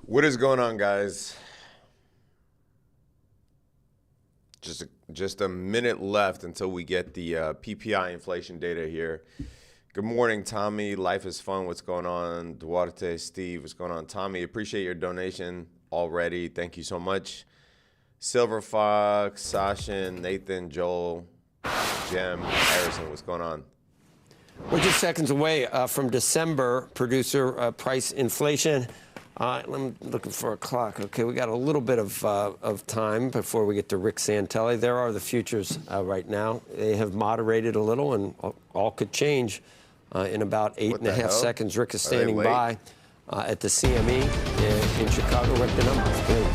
What is going on, guys? Just a minute left until we get the PPI inflation data here. Good morning, Tommy. Life is fun. What's going on? Duarte, Steve, what's going on? Tommy, appreciate your donation already. Thank you so much. Silver Fox, Sashin, Nathan, Joel, Jem, Harrison, what's going on? We're just seconds away from December producer price inflation. I'm looking for a clock. Okay, we got a little bit of time before we get to Rick Santelli. There are the futures right now. They have moderated a little, and all could change in about 8.5 seconds. Rick is standing by at the CME in Chicago. Rick, the numbers, please.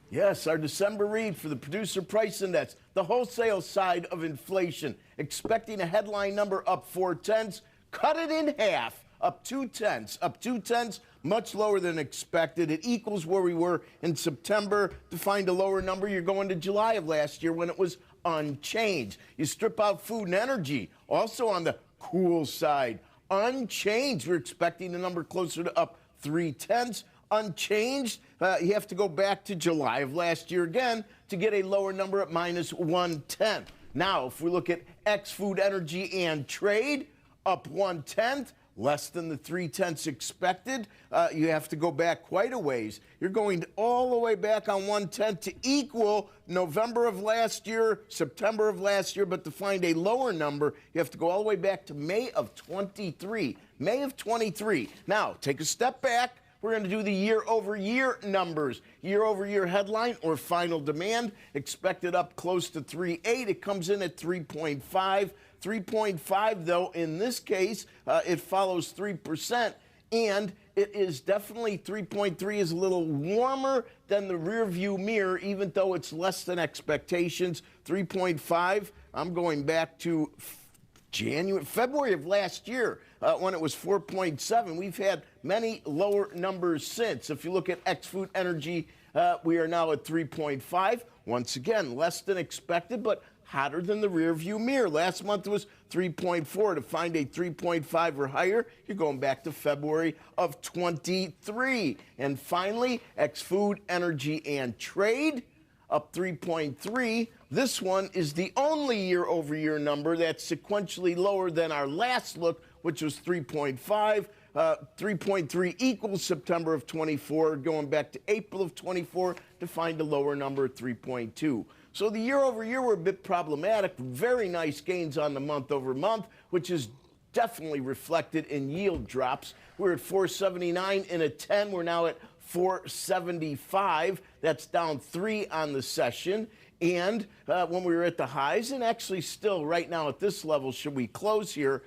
Yes, our December read for the producer price index, the wholesale side of inflation, expecting a headline number up 0.4, cut it in half, up 0.2, much lower than expected. It equals where we were in September. To find a lower number, you're going to July of last year when it was unchanged. You strip out food and energy, also on the cool side, unchanged. We're expecting a number closer to up 0.3. Unchanged, you have to go back to July of last year again to get a lower number at -1/10. Now, if we look at ex-food, energy, and trade, up 1/10, less than the 0.3 expected. You have to go back quite a ways. You're going all the way back on 1/10 to equal November of last year, September of last year, but to find a lower number, you have to go all the way back to May of 23. May of 23. Now, take a step back. We're going to do the year-over-year numbers. Year-over-year headline or final demand expected up close to 3.8. It comes in at 3.5. 3.5, though, in this case, it follows 3%, and it is definitely 3.3 is a little warmer than the rear view mirror, even though it's less than expectations. 3.5, I'm going back to February of last year when it was 4.7. We've had many lower numbers since. If you look at ex-food energy, we are now at 3.5. Once again, less than expected, but hotter than the rear view mirror. Last month it was 3.4. To find a 3.5 or higher, you're going back to February of 23. And finally, ex-food, energy, and trade, up 3.3. This one is the only year-over-year number that's sequentially lower than our last look, which was 3.5. 3.3 equals September of 24, going back to April of 24 to find a lower number, 3.2. So the year-over-year were a bit problematic. Very nice gains on the month-over-month, which is definitely reflected in yield drops. We're at 479 in a 10. We're now at 475. That's down 3 on the session. And when we were at the highs, and actually still right now at this level, should we close here,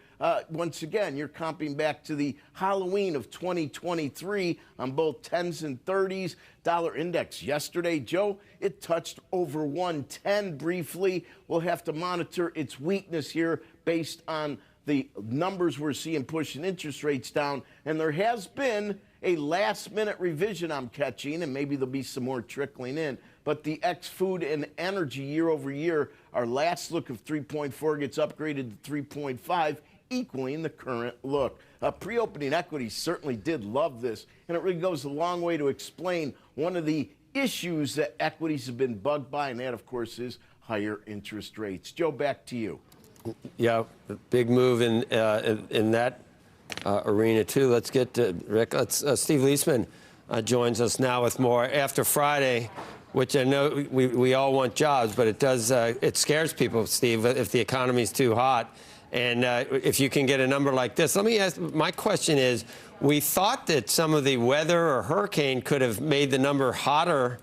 once again, you're comping back to the Halloween of 2023 on both 10s and 30s. Dollar index yesterday, Joe, it touched over 110 briefly. We'll have to monitor its weakness here based on the numbers we're seeing pushing interest rates down. And there has been a last-minute revision I'm catching, and maybe there'll be some more trickling in. But the ex-food and energy year-over-year, our last look of 3.4 gets upgraded to 3.5, equaling the current look. Pre-opening equities certainly did love this, and it really goes a long way to explain one of the issues that equities have been bugged by, and that, of course, is higher interest rates. Joe, back to you. Yeah, big move in that arena, too. Let's get to Rick. Steve Leisman joins us now with more. After Friday, which I know we all want jobs, but it scares people, Steve, if the economy's too hot. And if you can get a number like this, let me ask, my question is, we thought that some of the weather or hurricane could have made the number hotter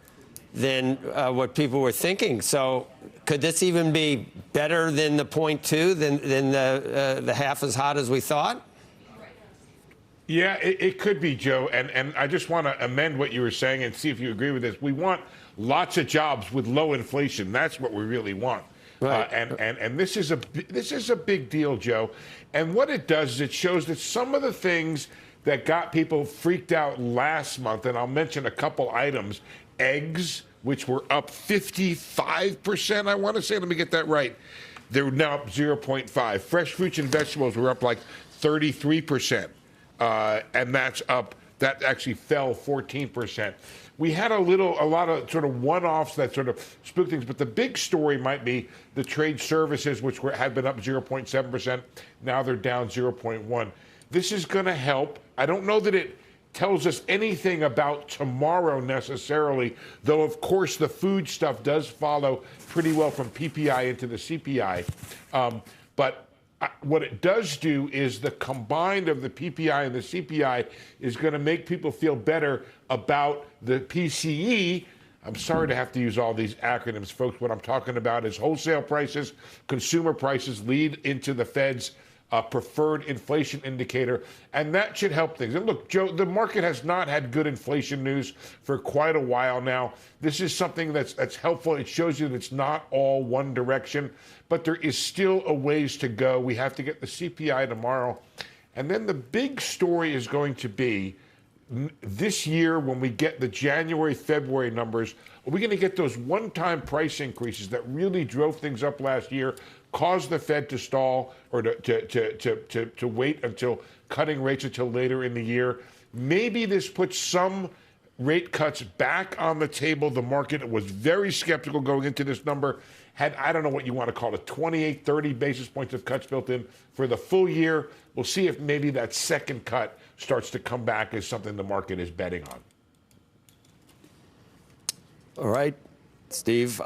than what people were thinking. So could this even be better than the 0.2, than the half as hot as we thought? Yeah, it could be, Joe. And I just want to amend what you were saying and see if you agree with this. We want lots of jobs with low inflation. That's what we really want. Right. And this is a big deal, Joe. And what it does is it shows that some of the things that got people freaked out last month, and I'll mention a couple items, eggs, which were up 55%, I want to say, let me get that right. They're now up 0.5. Fresh fruits and vegetables were up like 33%. And that's that actually fell 14%. We had a lot of sort of one-offs that sort of spook things, but the big story might be the trade services, which had been up 0.7%. Now they're down 0.1. This is going to help. I don't know that it tells us anything about tomorrow necessarily, though of course the food stuff does follow pretty well from PPI into the CPI. But what it does do is the combined of the PPI and the CPI is going to make people feel better about the PCE. I'm sorry to have to use all these acronyms, folks. What I'm talking about is wholesale prices, consumer prices lead into the Fed's preferred inflation indicator, and that should help things. And look, Joe, the market has not had good inflation news for quite a while now. This is something that's helpful. It shows you that it's not all one direction, but there is still a ways to go. We have to get the CPI tomorrow. And then the big story is going to be this year when we get the January, February numbers, are we going to get those one-time price increases that really drove things up last year, caused the Fed to stall or to wait until cutting rates until later in the year? Maybe this puts some rate cuts back on the table. The market was very skeptical going into this number. Had, I don't know what you want to call it, 28, 30 basis points of cuts built in for the full year. We'll see if maybe that second cut starts to come back as something the market is betting on. All right, Steve.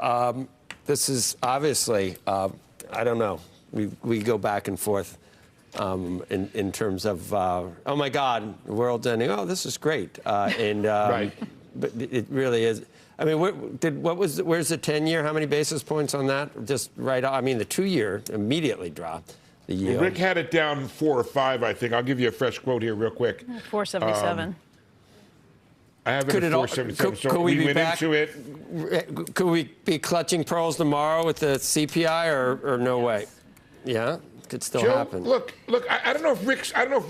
This is obviously, I don't know. We go back and forth in terms of, oh my God, the world's ending. Oh, this is great. Right. But it really is. I mean, where's the 10-year? How many basis points on that? Just right off. I mean, the 2-year immediately dropped. The yield. Well, Rick had it down 4 or 5, I think. I'll give you a fresh quote here real quick. 477. I have it at 477. So we went into it. Could we be clutching pearls tomorrow with the CPI or no way? Yeah, could still Joe, happen. Look. I don't know if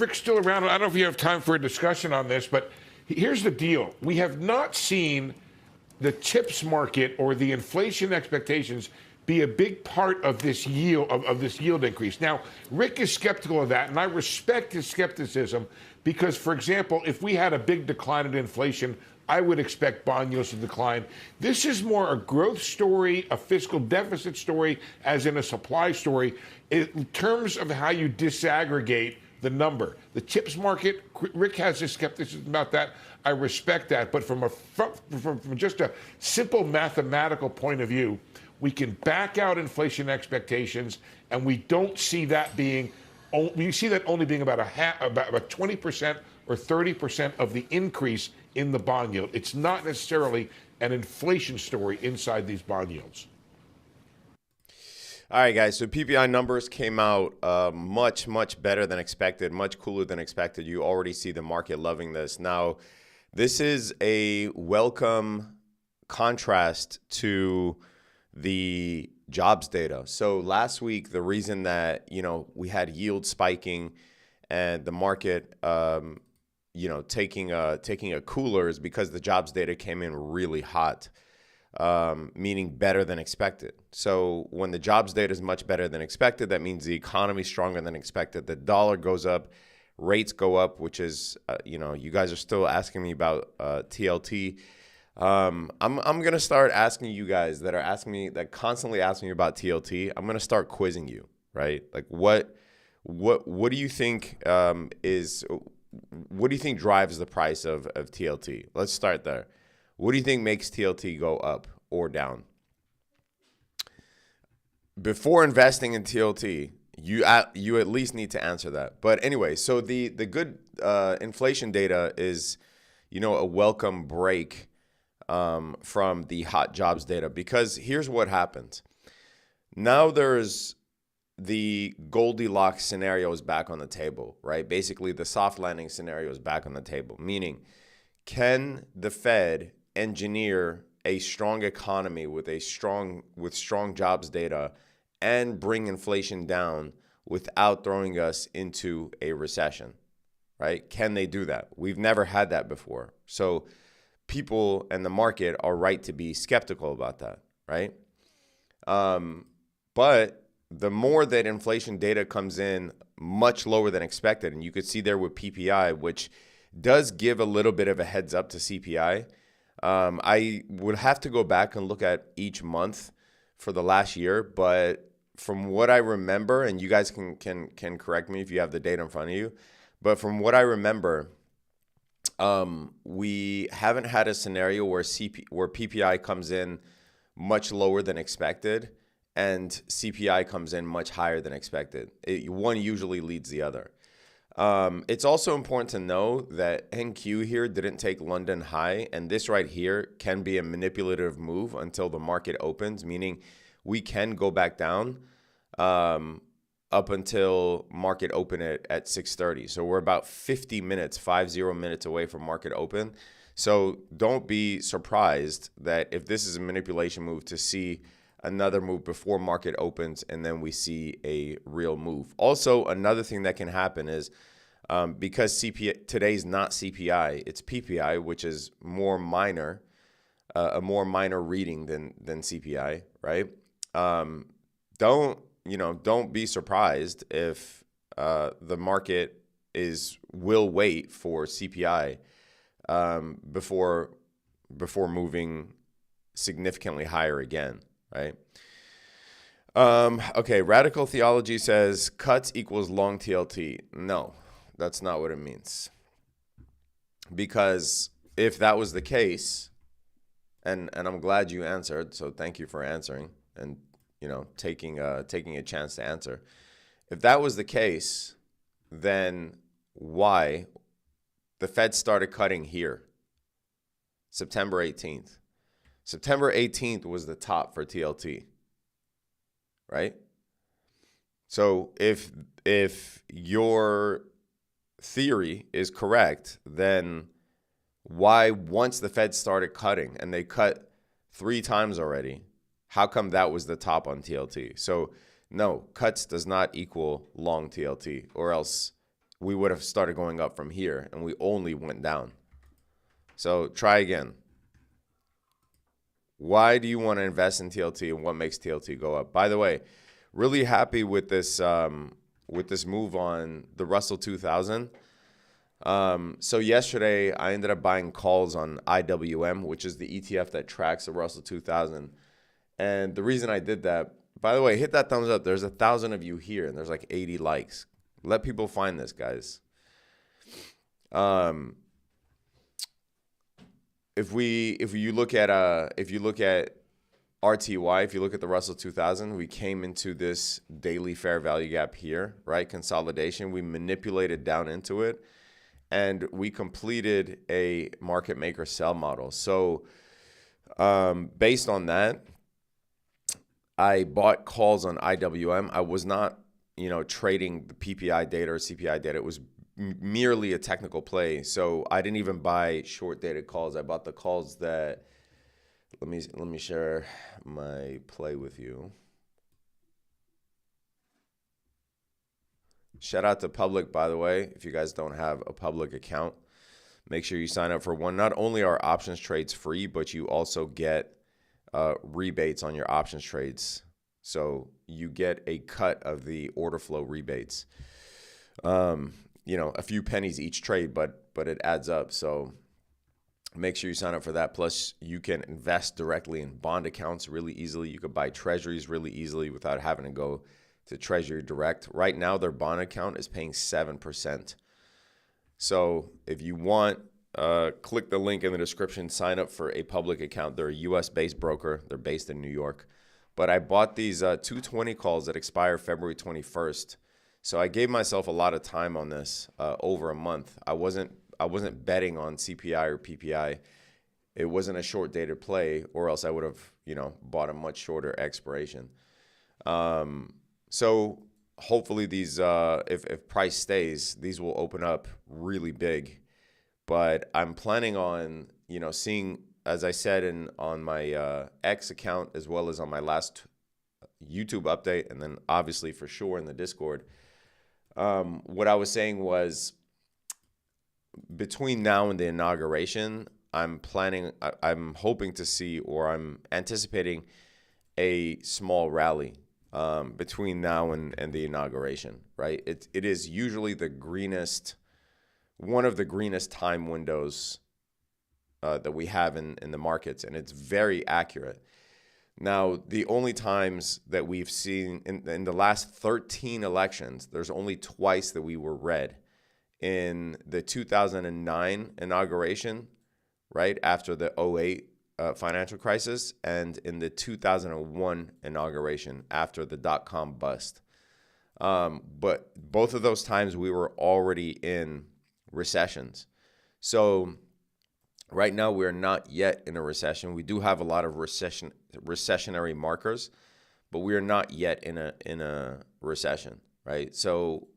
Rick's still around. I don't know if you have time for a discussion on this, but here's the deal: we have not seen the chips market or the inflation expectations be a big part of this yield of this yield increase. Now, Rick is skeptical of that, and I respect his skepticism because, for example, if we had a big decline in inflation, I would expect bond yields to decline. This is more a growth story, a fiscal deficit story, as in a supply story, in terms of how you disaggregate the number. The chips market, Rick has his skepticism about that. I respect that. But from just a simple mathematical point of view, we can back out inflation expectations, and we don't see that being. We see that only being about about 20% or 30% of the increase in the bond yield. It's not necessarily an inflation story inside these bond yields. All right, guys. So PPI numbers came out much better than expected, much cooler than expected. You already see the market loving this. Now, this is a welcome contrast to the jobs data. So last week, the reason that, we had yield spiking and the market, taking a cooler is because the jobs data came in really hot, meaning better than expected. So when the jobs data is much better than expected, that means the economy is stronger than expected. The dollar goes up, rates go up, which is, you guys are still asking me about TLT. I'm gonna start asking you guys that constantly ask me about TLT. I'm gonna start quizzing you, right? Like what do you think what do you think drives the price of TLT? Let's start there. What do you think makes TLT go up or down? Before investing in TLT, you at least need to answer that. But anyway, so the good inflation data is, a welcome break from the hot jobs data, because here's what happens. Now there's the Goldilocks scenario is back on the table, right? Basically, the soft landing scenario is back on the table, meaning can the Fed engineer a strong economy with strong jobs data and bring inflation down without throwing us into a recession, right? Can they do that? We've never had that before. So people and the market are right to be skeptical about that, right? But the more that inflation data comes in much lower than expected, and you could see there with PPI, which does give a little bit of a heads up to CPI. I would have to go back and look at each month for the last year, but from what I remember, and you guys can correct me if you have the data in front of you, but from what I remember, we haven't had a scenario where PPI comes in much lower than expected and CPI comes in much higher than expected. One usually leads the other. It's also important to know that NQ here didn't take London high, and this right here can be a manipulative move until the market opens, meaning we can go back down up until market open at 6:30. So we're about 50 minutes away from market open. So don't be surprised that if this is a manipulation move to see another move before market opens and then we see a real move. Also, another thing that can happen is because CPI today's not CPI, it's PPI, which is more minor, a more minor reading than CPI, right? Don't be surprised if the market will wait for CPI before moving significantly higher again, right? Okay, radical theology says cuts equals long TLT. No, that's not what it means. Because if that was the case, and I'm glad you answered, so thank you for answering and taking a chance to answer. If that was the case, then why the Fed started cutting here? September 18th. September 18th was the top for TLT, right? So if your theory is correct, then why, once the Fed started cutting, and they cut 3 times already, how come that was the top on TLT? So no, cuts does not equal long TLT, or else we would have started going up from here and we only went down. So try again. Why do you want to invest in TLT, and what makes TLT go up? By the way, really happy with this move on the Russell 2000. So yesterday I ended up buying calls on IWM, which is the ETF that tracks the Russell 2000. And the reason I did that, by the way, hit that thumbs up. There's 1,000 of you here, and there's like 80 likes. Let people find this, guys. If you look at RTY, if you look at the Russell 2000, we came into this daily fair value gap here, right? Consolidation. We manipulated down into it, and we completed a market maker sell model. So based on that, I bought calls on IWM. I was not, trading the PPI data or CPI data. It was merely a technical play. So I didn't even buy short dated calls. I bought the calls that, let me share my play with you. Shout out to Public, by the way. If you guys don't have a Public account, make sure you sign up for one. Not only are options trades free, but you also get rebates on your options trades. So you get a cut of the order flow rebates. A few pennies each trade, but it adds up. So make sure you sign up for that. Plus, you can invest directly in bond accounts really easily. You could buy treasuries really easily without having to go to Treasury Direct. Right now, their bond account is paying 7%. So if you want, click the link in the description, sign up for a Public account. They're a US-based broker. They're based in New York. But I bought these 220 calls that expire February 21st. So I gave myself a lot of time on this, over a month. I wasn't betting on CPI or PPI. It wasn't a short dated play, or else I would have, bought a much shorter expiration. So hopefully these, if price stays, these will open up really big. But I'm planning on, seeing, as I said on my X account, as well as on my last YouTube update, and then obviously for sure in the Discord. What I was saying was, between now and the inauguration, I'm hoping to see, or I'm anticipating a small rally between now and the inauguration, right? It is usually the greenest one of the greenest time windows that we have in the markets, and it's very accurate. Now, the only times that we've seen in the last 13 elections, there's only twice that we were red. In the 2009 inauguration, right after the 2008 financial crisis, and in the 2001 inauguration after the dot-com bust. But both of those times we were already in recessions. So right now we're not yet in a recession. We do have a lot of recessionary markers, but we are not yet in a recession, right? So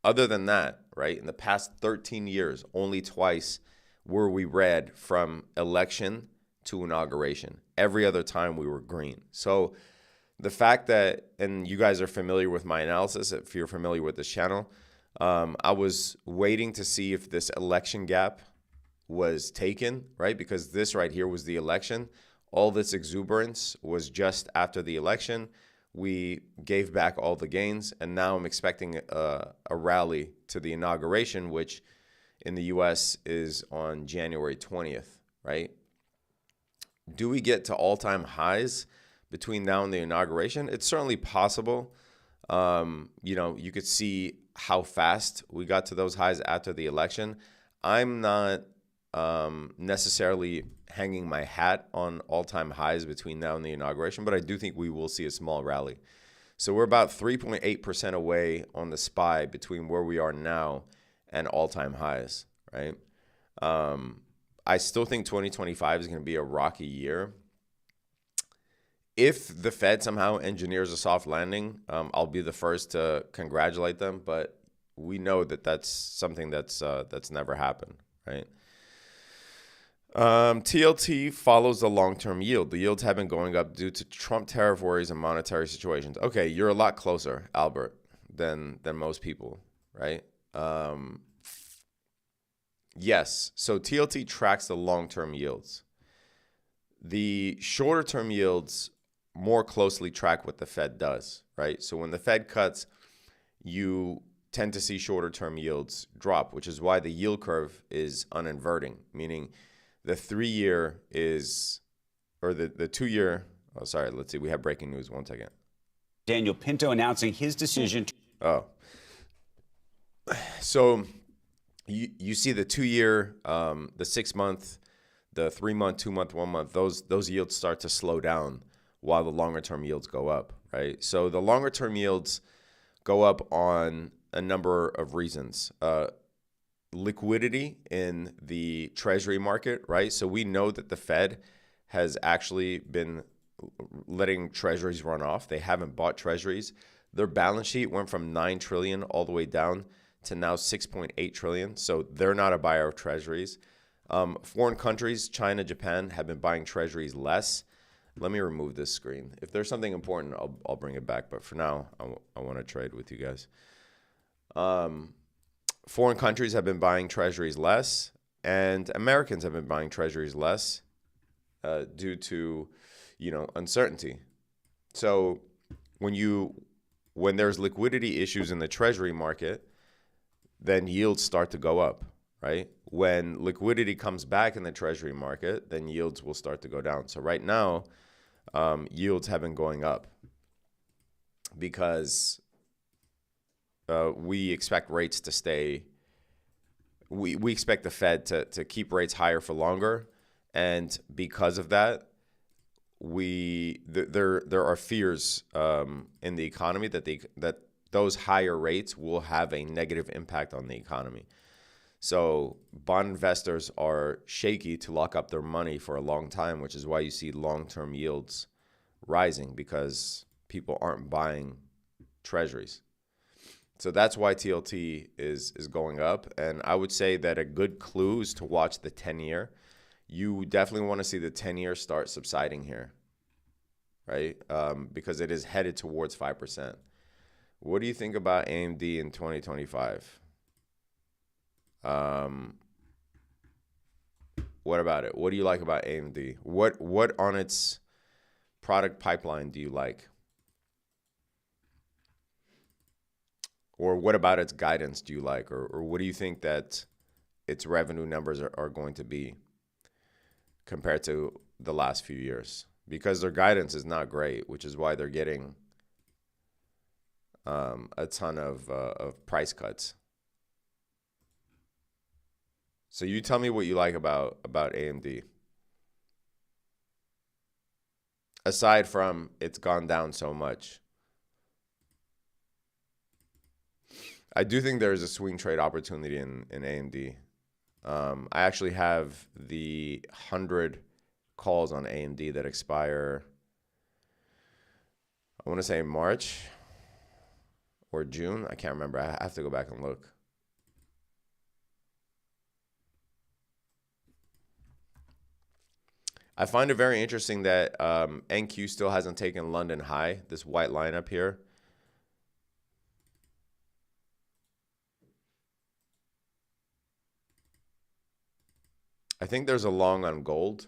other than that, right, in the past 13 years, only twice were we red from election to inauguration. Every other time we were green. So the fact that, and you guys are familiar with my analysis, if you're familiar with this channel, I was waiting to see if this election gap was taken, right? Because this right here was the election. All this exuberance was just after the election. We gave back all the gains, and now I'm expecting a rally to the inauguration, which in the U.S. is on January 20th, right? Do we get to all-time highs between now and the inauguration? It's certainly possible. You could see how fast we got to those highs after the election. I'm not necessarily hanging my hat on all-time highs between now and the inauguration, but I do think we will see a small rally. So we're about 3.8% away on the SPY between where we are now and all-time highs, right? I still think 2025 is going to be a rocky year. If the Fed somehow engineers a soft landing, I'll be the first to congratulate them, but we know that that's something that's never happened, right? TLT follows the long-term yield. The yields have been going up due to Trump tariff worries and monetary situations. Okay, you're a lot closer, Albert, than most people, right? Yes, so TLT tracks the long-term yields. The shorter-term yields more closely track what the Fed does, right? So when the Fed cuts, you tend to see shorter-term yields drop, which is why the yield curve is uninverting, meaning the 3-year is, or the 2-year, oh, sorry, let's see, we have breaking news, 1 second. Daniel Pinto announcing his decision. So you see the 2-year, the 6-month, the 3-month, 2-month, 1 month, those yields start to slow down while the longer term yields go up, right? So the longer term yields go up on a number of reasons. Liquidity in the treasury market, right? So we know that the Fed has actually been letting treasuries run off. They haven't bought treasuries. Their balance sheet went from 9 trillion all the way down to now 6.8 trillion. So they're not a buyer of treasuries. Foreign countries, China, Japan, have been buying treasuries less. Let me remove this screen. If there's something important, I'll bring it back. But for now, I want to trade with you guys. Foreign countries have been buying treasuries less, and Americans have been buying treasuries less due to, uncertainty. So when there's liquidity issues in the treasury market, then yields start to go up, right? When liquidity comes back in the treasury market, then yields will start to go down. So right now, yields have been going up because we expect rates to stay. We expect the Fed to keep rates higher for longer, and because of that, there are fears in the economy that those higher rates will have a negative impact on the economy. So bond investors are shaky to lock up their money for a long time, which is why you see long-term yields rising, because people aren't buying treasuries. So that's why TLT is going up. And I would say that a good clue is to watch the 10-year. You definitely want to see the 10-year start subsiding here, right? Because it is headed towards 5%. What do you think about AMD in 2025? What about it? What do you like about AMD? What on its product pipeline do you like? Or what about its guidance do you like? Or what do you think that its revenue numbers are going to be compared to the last few years, because their guidance is not great, which is why they're getting a ton of price cuts. So you tell me what you like about AMD. Aside from it's gone down so much. I do think there's a swing trade opportunity in AMD. I actually have the 100 calls on AMD that expire, I want to say March or June. I can't remember. I have to go back and look. I find it very interesting that NQ still hasn't taken London high, this white line up here. I think there's a long on gold.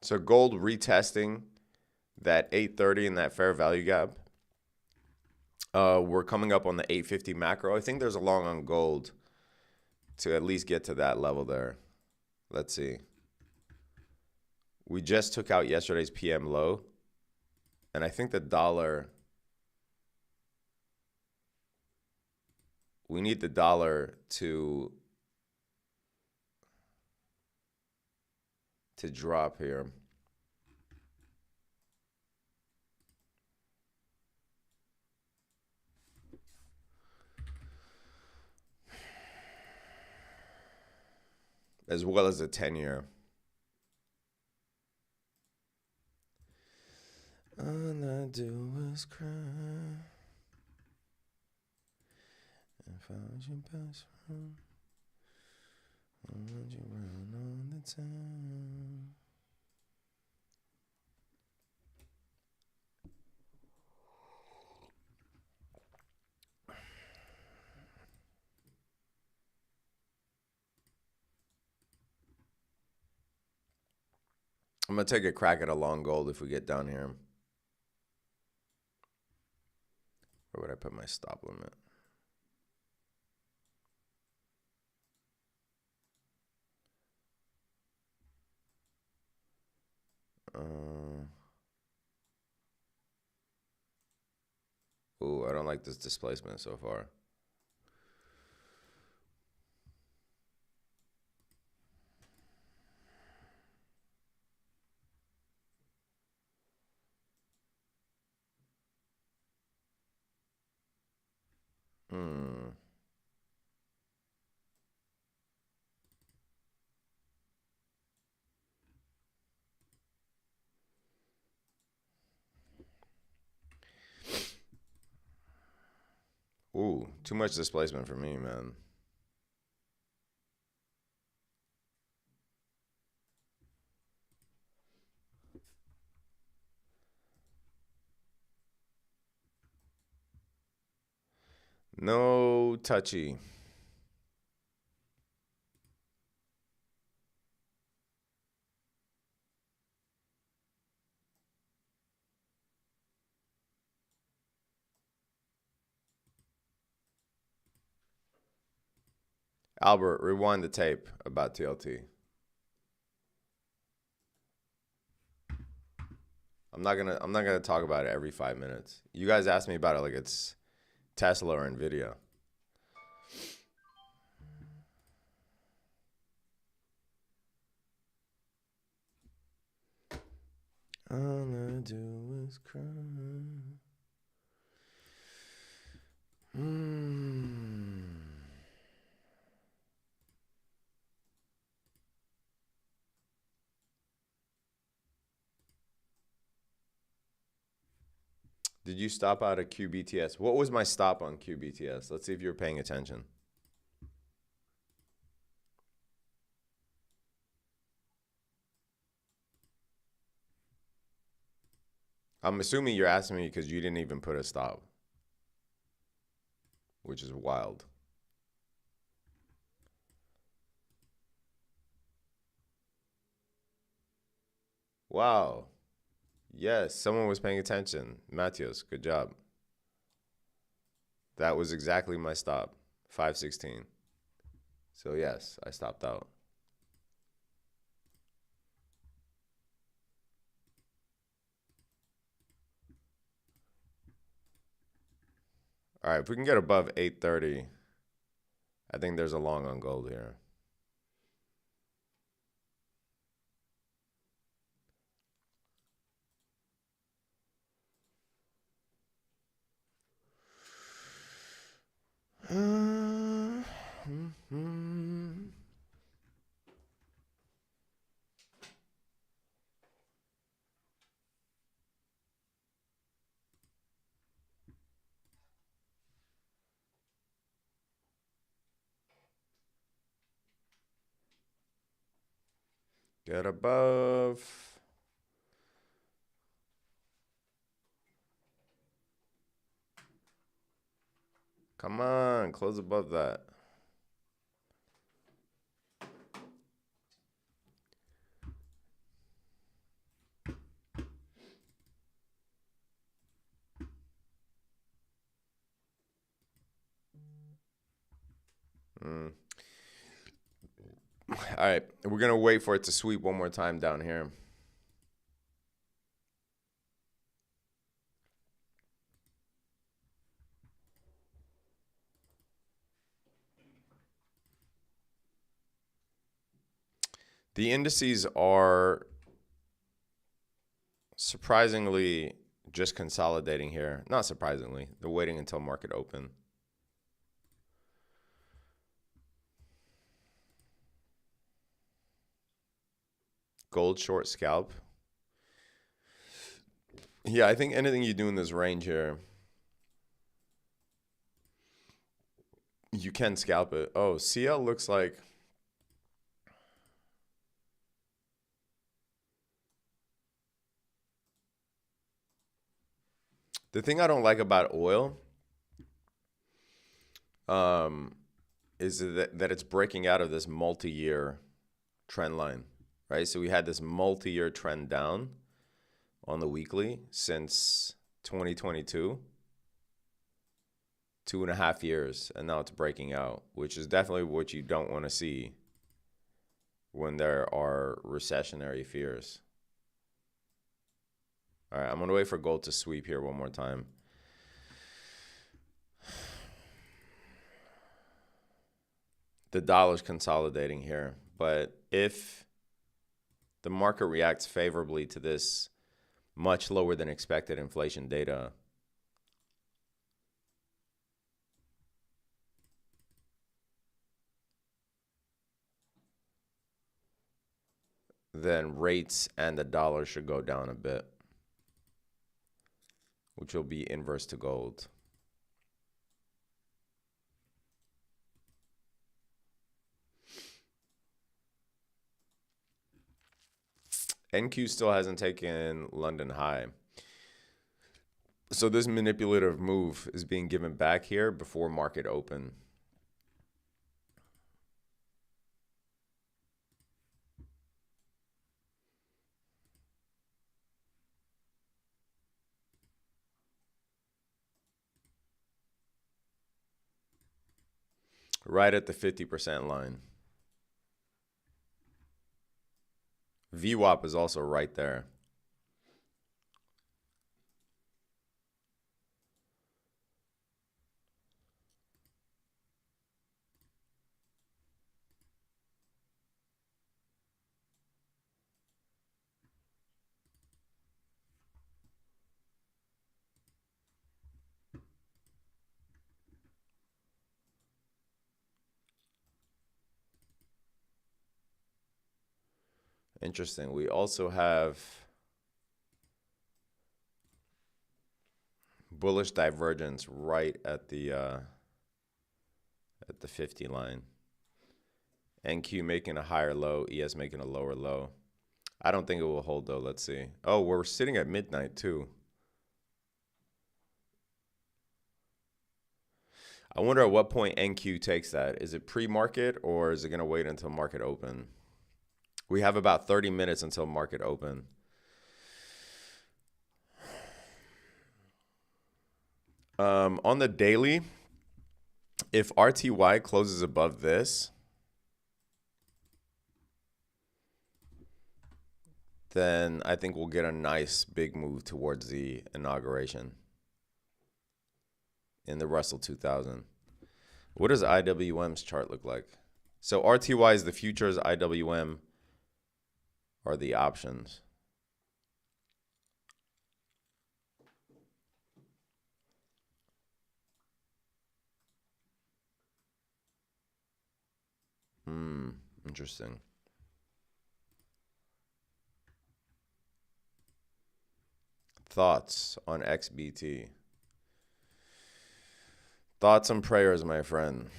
So gold retesting that 830 and that fair value gap. We're coming up on the 850 macro. I think there's a long on gold to at least get to that level there. Let's see. We just took out yesterday's PM low, and I think the dollar, we need the dollar to drop here. As well as a 10-year. All I do is cry. If I was your best friend, I want you around all the time. I'm going to take a crack at a long gold if we get down here. Where would I put my stop limit? Ooh, I don't like this displacement so far. Ooh, too much displacement for me, man. No touchy. Albert, rewind the tape about TLT. I'm not gonna talk about it every 5 minutes. You guys ask me about it like it's Tesla or Nvidia. All I do is cry. Did you stop out at QBTS? What was my stop on QBTS? Let's see if you're paying attention. I'm assuming you're asking me because you didn't even put a stop, which is wild. Wow. Yes, someone was paying attention. Matheus, good job. That was exactly my stop, 516. So yes, I stopped out. All right, if we can get above 830, I think there's a long on gold here. Get above. Come on, close above that. All right, we're going to wait for it to sweep one more time down here. The indices are surprisingly just consolidating here. Not surprisingly, they're waiting until market open. Gold short scalp. Yeah, I think anything you do in this range here, you can scalp it. Oh, CL looks like the thing I don't like about oil is that it's breaking out of this multi-year trend line, right? So we had this multi-year trend down on the weekly since 2022, 2.5 years, and now it's breaking out, which is definitely what you don't want to see when there are recessionary fears. All right, I'm going to wait for gold to sweep here one more time. The dollar's consolidating here, but if the market reacts favorably to this much lower than expected inflation data, then rates and the dollar should go down a bit, which will be inverse to gold. NQ still hasn't taken London high. So this manipulative move is being given back here before market open. Right at the 50% line. VWAP is also right there. Interesting. We also have bullish divergence right at the 50 line. NQ making a higher low, ES making a lower low. I don't think it will hold though. Let's see. Oh, we're sitting at midnight too. I wonder at what point NQ takes that. Is it pre-market or is it going to wait until market open? We have about 30 minutes until market open. On the daily, if RTY closes above this, then I think we'll get a nice big move towards the inauguration in the Russell 2000. What does IWM's chart look like? So RTY is the futures, IWM are the options. Interesting. Thoughts on XBT? Thoughts and prayers, my friend.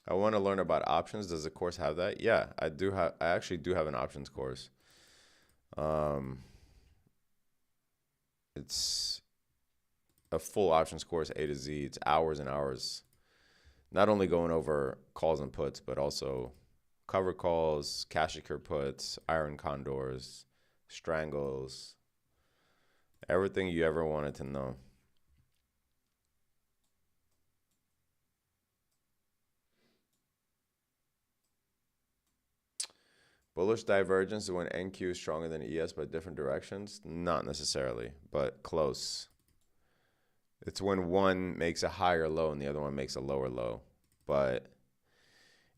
I want to learn about options. Does the course have that? Yeah, I do have. I actually do have an options course. It's a full options course, A to Z. It's hours and hours. Not only going over calls and puts, but also cover calls, cash secure puts, iron condors, strangles, everything you ever wanted to know. Bullish divergence is when NQ is stronger than ES but different directions? Not necessarily, but close. It's when one makes a higher low and the other one makes a lower low. But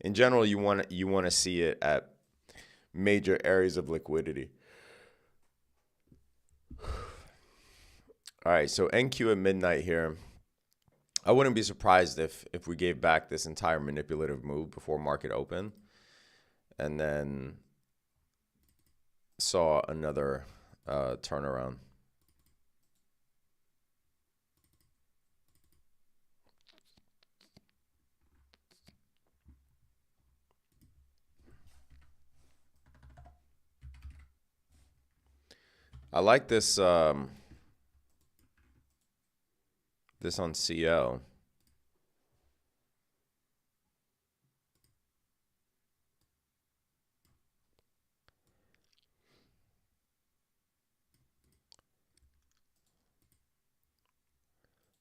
in general, you want to see it at major areas of liquidity. All right, so NQ at midnight here. I wouldn't be surprised if we gave back this entire manipulative move before market open and then saw another turnaround. I like this this on CL.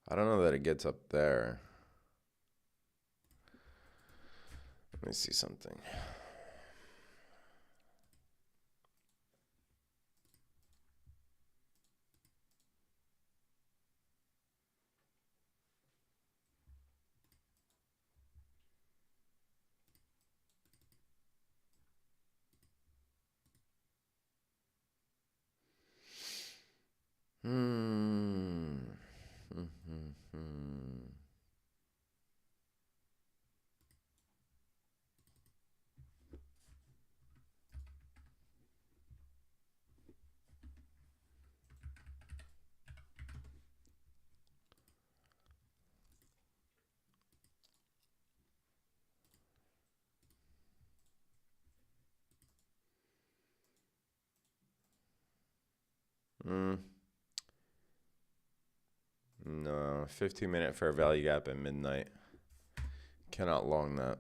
I don't know that it gets up there. Let me see something. No, 15-minute fair value gap at midnight. Cannot long that.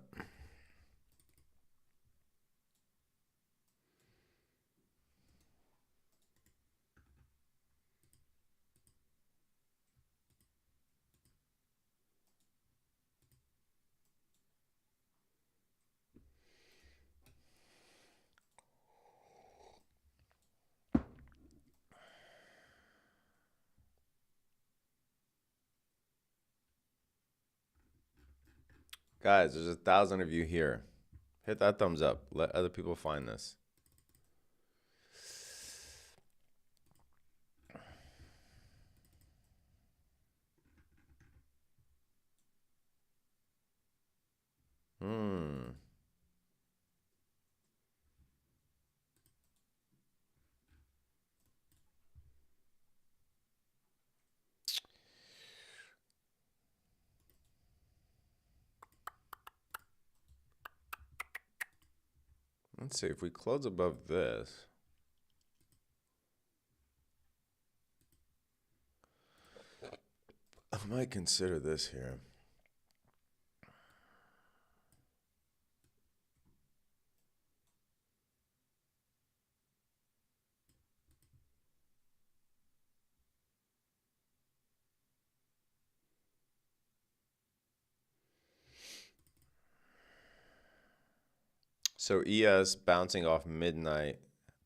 Guys, there's 1,000 of you here. Hit that thumbs up. Let other people find this. Let's see if we close above this. I might consider this here. So ES bouncing off midnight.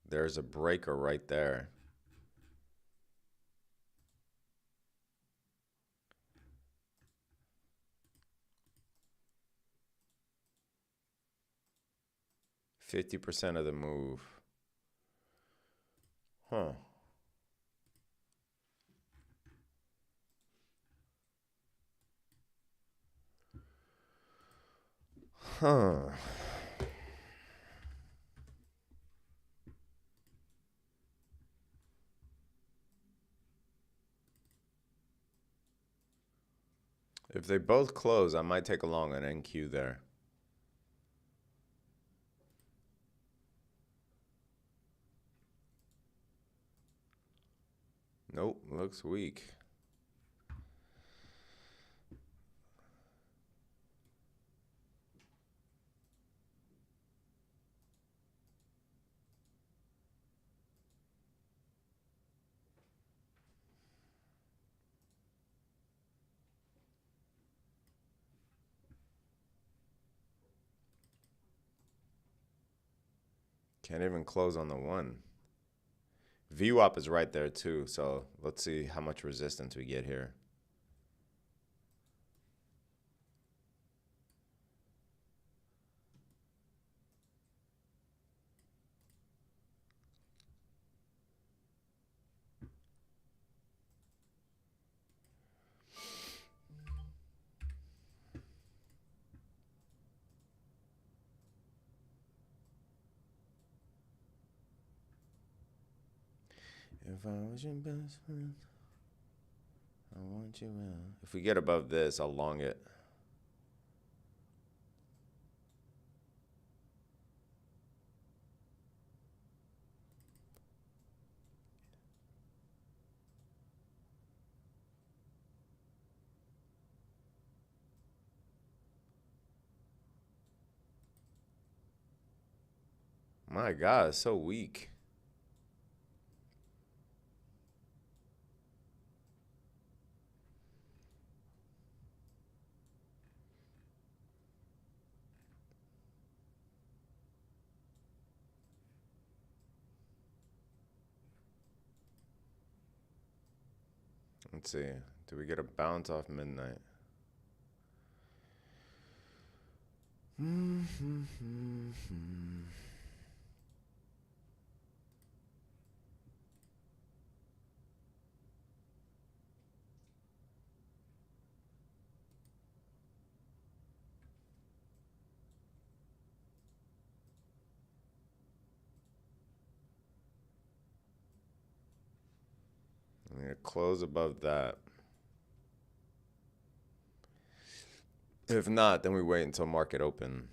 There's a breaker right there. %50 of the move. Huh. Huh. If they both close, I might take a long on NQ there. Nope, looks weak. Can't even close on the one. VWAP is right there too, so let's see how much resistance we get here. If I was your best friend, I want you well. If we get above this, I'll long it. My God, it's so weak. Let's see. Do we get a bounce off midnight? I'm gonna close above that. If not, then we wait until market open.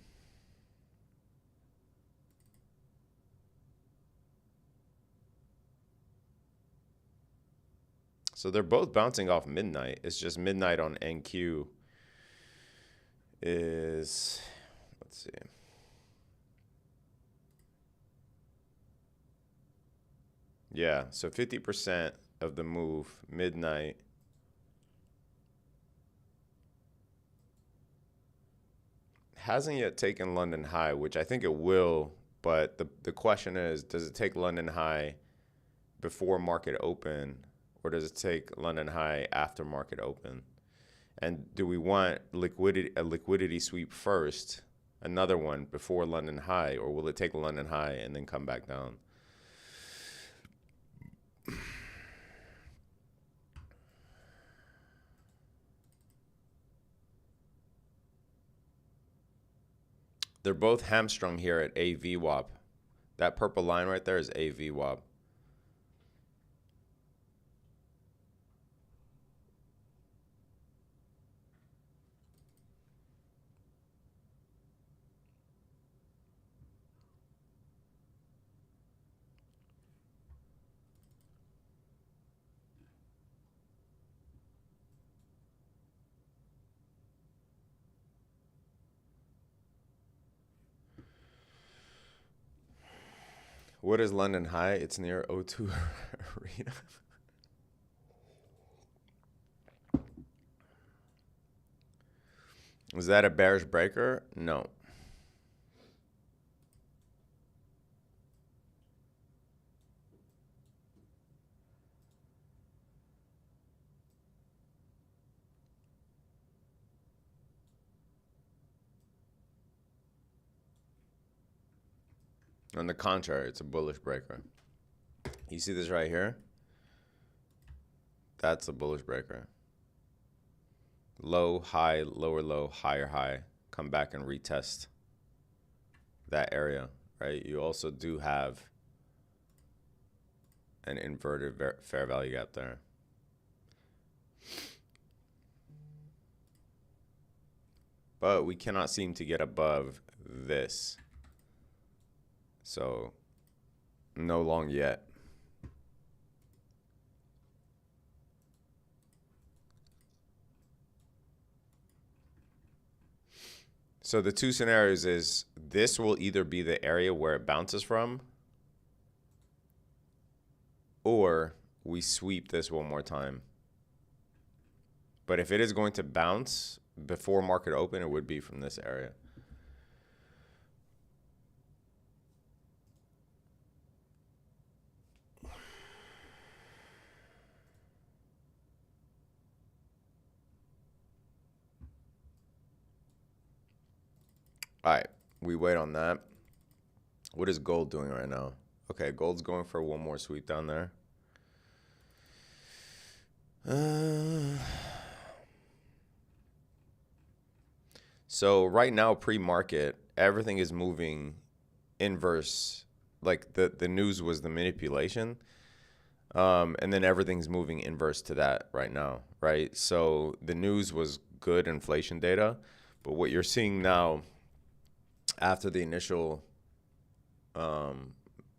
So they're both bouncing off midnight. It's just midnight on NQ is, let's see. Yeah, so 50% of the move, midnight. Hasn't yet taken London high, which I think it will, but the question is, does it take London high before market open, or does it take London high after market open? And do we want a liquidity sweep first, another one before London high, or will it take London high and then come back down? They're both hamstrung here at AVWAP. That purple line right there is AVWAP. What is London High? It's near O2 Arena. Was that a bearish breaker? No. On the contrary, it's a bullish breaker. You see this right here? That's a bullish breaker. Low, high, lower low, higher high. Come back and retest that area, right? You also do have an inverted fair value gap there. But we cannot seem to get above this. So, no long yet. So the two scenarios is this will either be the area where it bounces from, or we sweep this one more time. But if it is going to bounce before market open, it would be from this area. All right, we wait on that. What is gold doing right now? Okay, gold's going for one more sweep down there. So right now, pre-market, everything is moving inverse. Like the news was the manipulation. And then everything's moving inverse to that right now, right? So the news was good inflation data, but what you're seeing now after the initial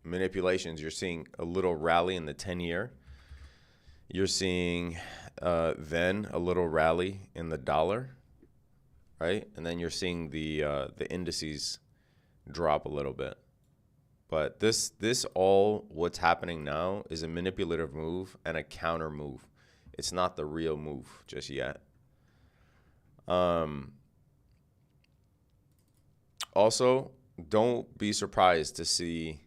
manipulations, you're seeing a little rally in the 10-year. You're seeing then a little rally in the dollar, right? And then you're seeing the indices drop a little bit. But this all what's happening now is a manipulative move and a counter move. It's not the real move just yet. Also, don't be surprised to see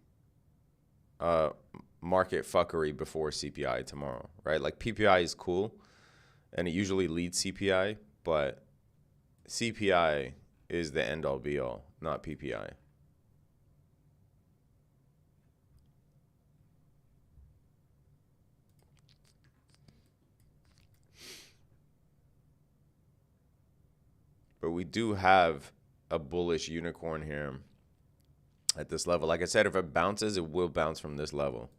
market fuckery before CPI tomorrow, right? Like PPI is cool, and it usually leads CPI, but CPI is the end-all be-all, not PPI. But we do have a bullish unicorn here at this level. Like I said, if it bounces, it will bounce from this level.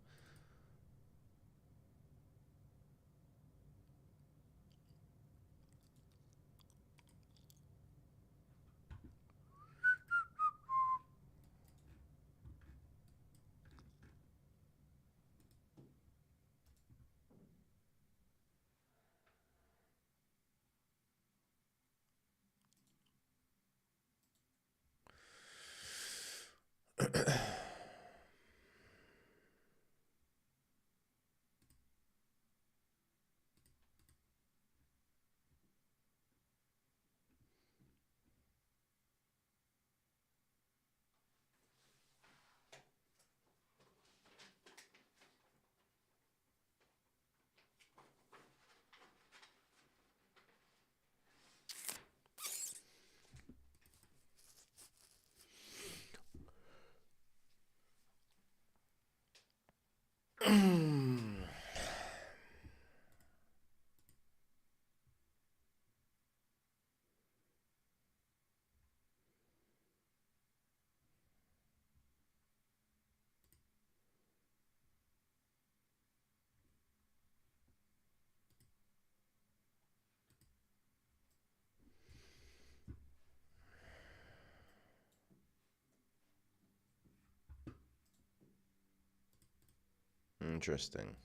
Interesting.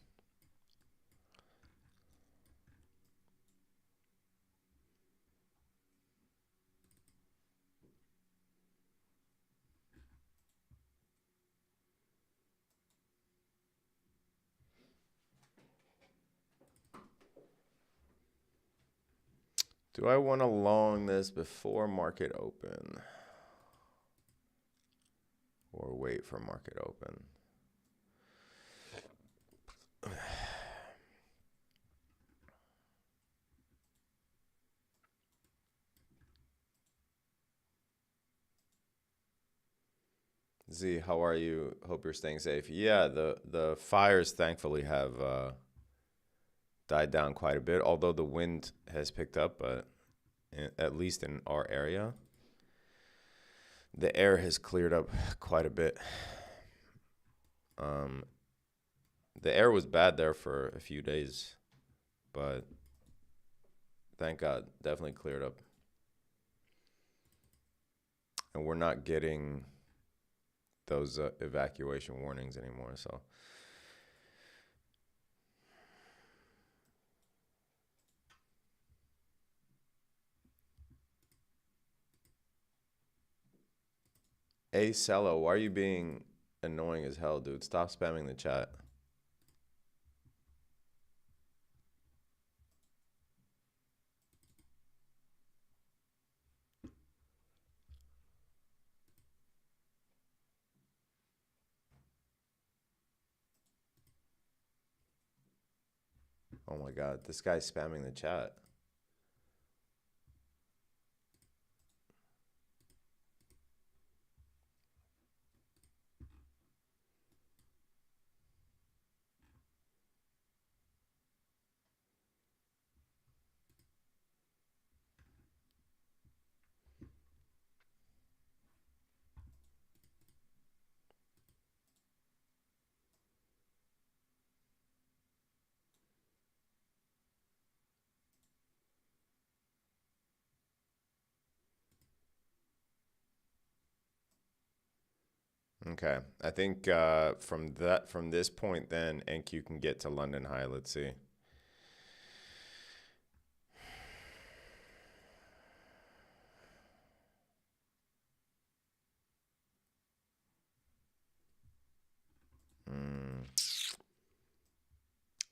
Do I want to long this before market open? Or wait for market open? Z, how are you? Hope you're staying safe. Yeah, the fires thankfully have died down quite a bit, although the wind has picked up, but at least in our area, the air has cleared up quite a bit. The air was bad there for a few days, but thank God, definitely cleared up. And we're not getting those evacuation warnings anymore, so. Hey, Cello, why are you being annoying as hell, dude? Stop spamming the chat. Oh my God, this guy's spamming the chat. Okay, I think from this point, then NQ can get to London High. Let's see.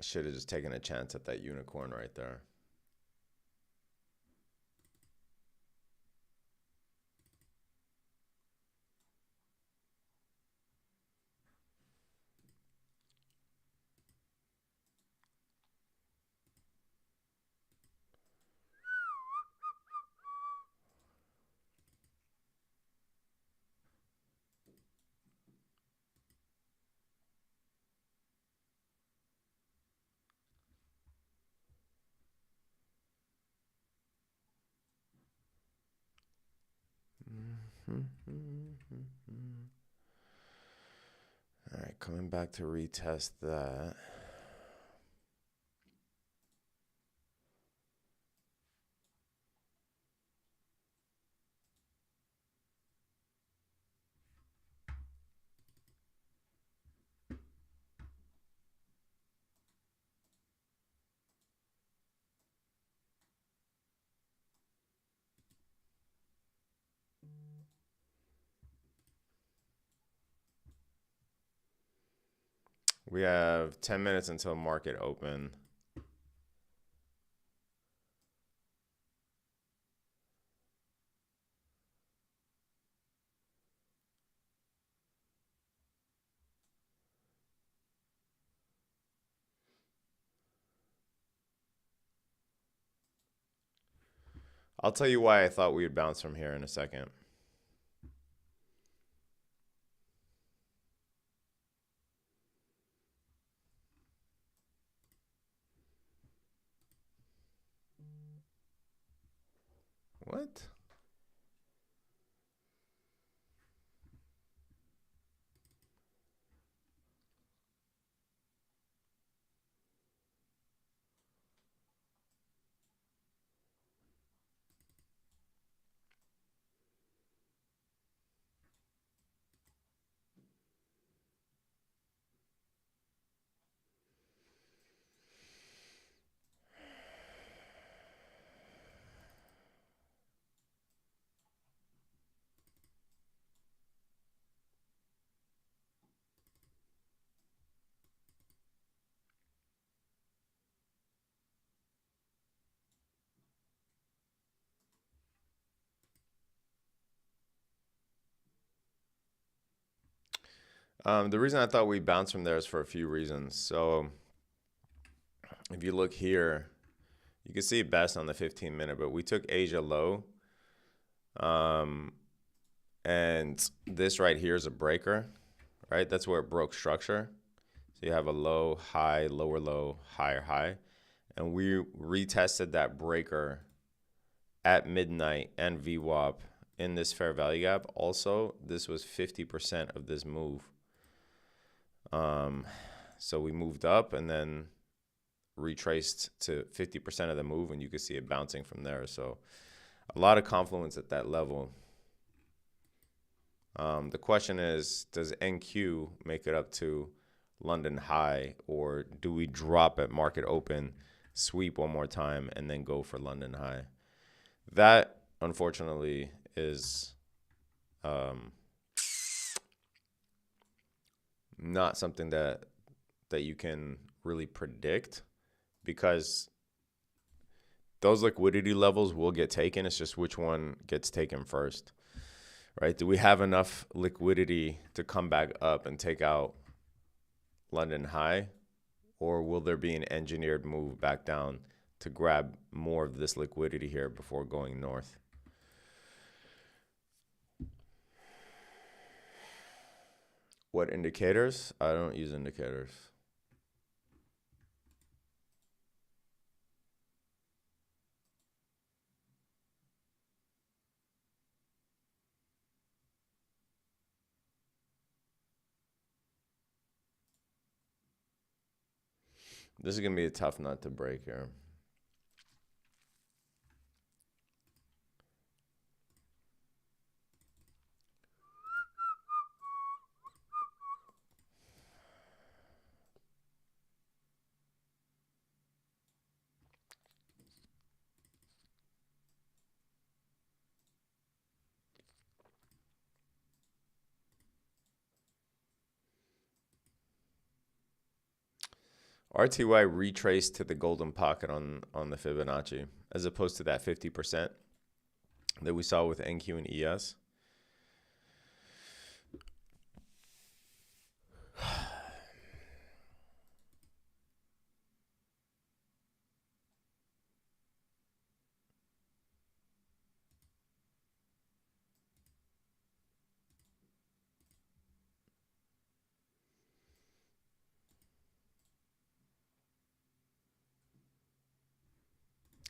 Should have just taken a chance at that unicorn right there. All right, coming back to retest that. We have 10 minutes until market open. I'll tell you why I thought we would bounce from here in a second. What? The reason I thought we bounced from there is for a few reasons. So if you look here, you can see it best on the 15-minute, but we took Asia low. And this right here is a breaker, right? That's where it broke structure. So you have a low, high, lower low, higher high. And we retested that breaker at midnight and VWAP in this fair value gap. Also, this was 50% of this move. So we moved up and then retraced to 50% of the move, and you can see it bouncing from there. So a lot of confluence at that level. The question is, does NQ make it up to London high, or do we drop at market open, sweep one more time, and then go for London high? That, unfortunately, is not something that you can really predict, because those liquidity levels will get taken. It's just which one gets taken first, right? Do we have enough liquidity to come back up and take out London high, or will there be an engineered move back down to grab more of this liquidity here before going north? What indicators? I don't use indicators. This is going to be a tough nut to break here. RTY retraced to the golden pocket on the Fibonacci, as opposed to that 50% that we saw with NQ and ES.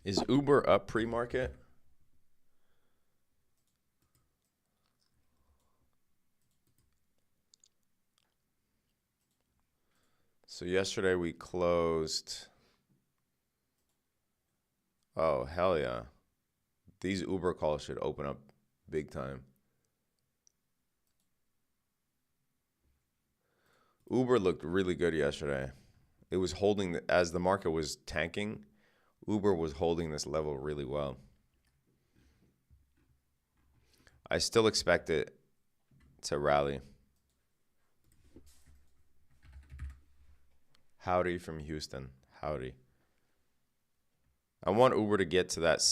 Is Uber up pre-market? So yesterday we closed. Oh, hell yeah. These Uber calls should open up big time. Uber looked really good yesterday. It was holding, as the market was tanking, Uber was holding this level really well. I still expect it to rally. Howdy from Houston. Howdy. I want Uber to get to that,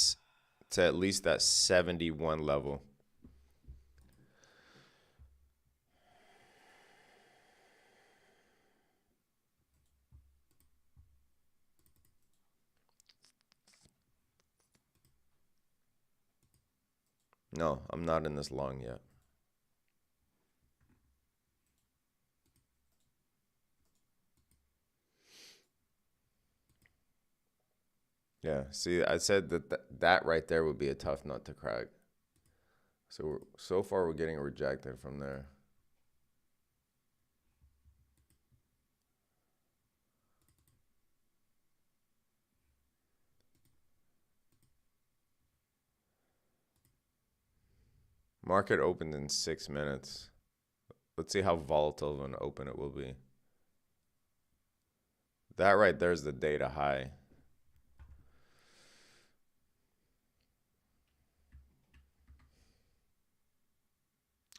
to at least that 71 level. No, I'm not in this long yet. Yeah, see, I said that right there would be a tough nut to crack. So far we're getting rejected from there. Market opened in 6 minutes. Let's see how volatile of an open it will be. That right there's the data high.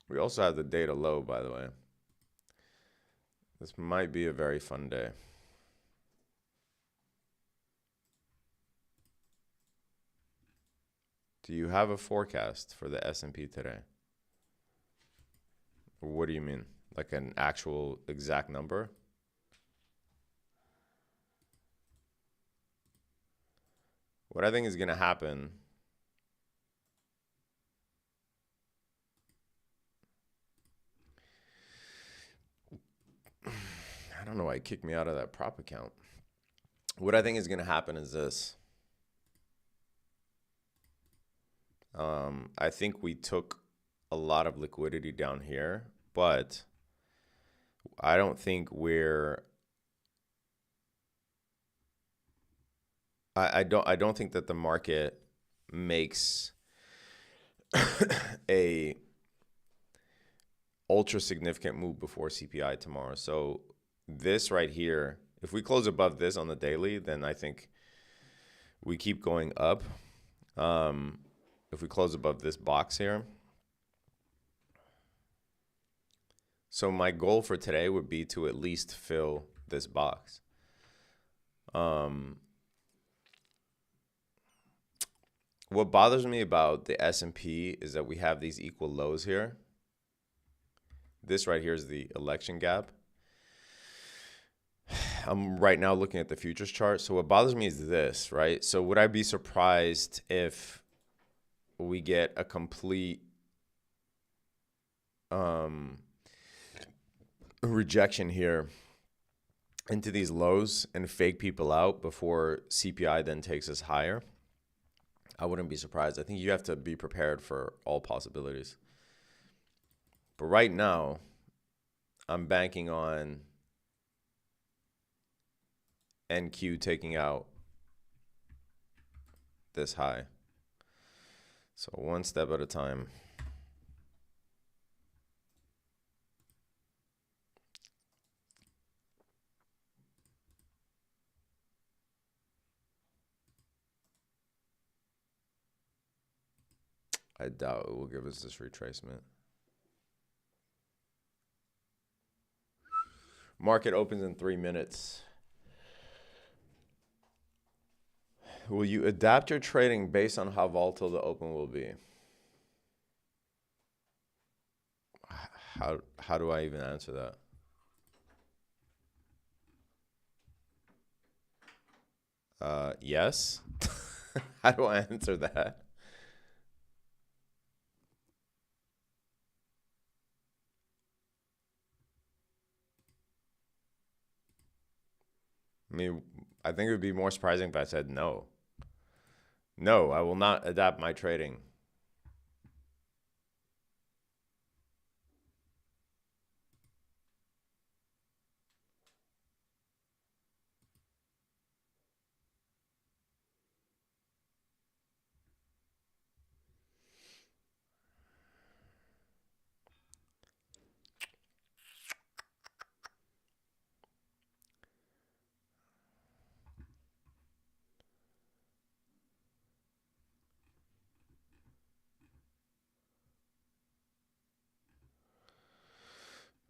We also have the data low, by the way. This might be a very fun day. Do you have a forecast for the S&P today? What do you mean? like an actual exact number. What I think is going to happen, I don't know why it kicked me out of that prop account. What I think is going to happen is this. I think we took a lot of liquidity down here, but I don't think I don't think that the market makes a ultra significant move before CPI tomorrow. So this right here, if we close above this on the daily, then I think we keep going up. If we close above this box here. So my goal for today would be to at least fill this box. What bothers me about the S&P is that we have these equal lows here. This right here is the election gap. I'm right now looking at the futures chart. So what bothers me is this, right? So would I be surprised if we get a complete rejection here into these lows and fake people out before CPI then takes us higher? I wouldn't be surprised. I think you have to be prepared for all possibilities. But right now, I'm banking on NQ taking out this high. So one step at a time. I doubt it will give us this retracement. Market opens in 3 minutes. Will you adapt your trading based on how volatile the open will be? How do I even answer that? Yes. How do I answer that? I mean, I think it would be more surprising if I said no. No, I will not adapt my trading.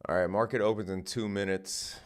All right, market opens in 2 minutes.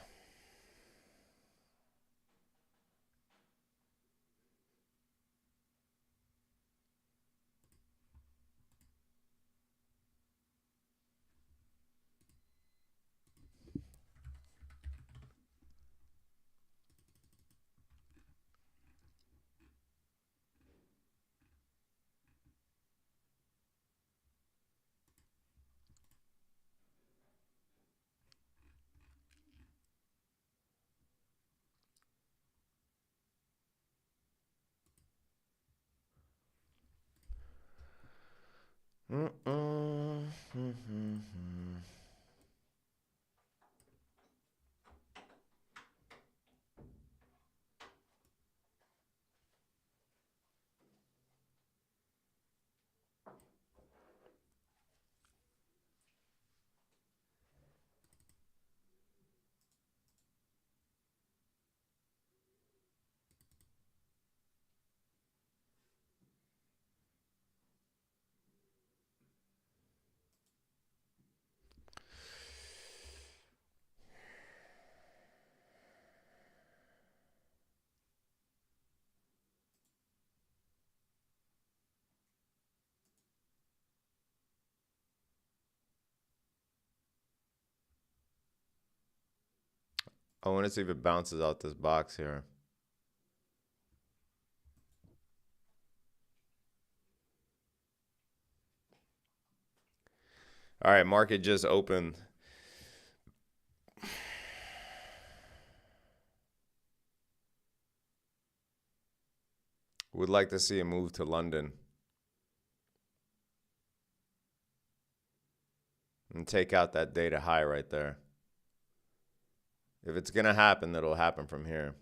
I want to see if it bounces out this box here. All right, market just opened. Would like to see a move to London and take out that data high right there. If it's going to happen, it'll happen from here.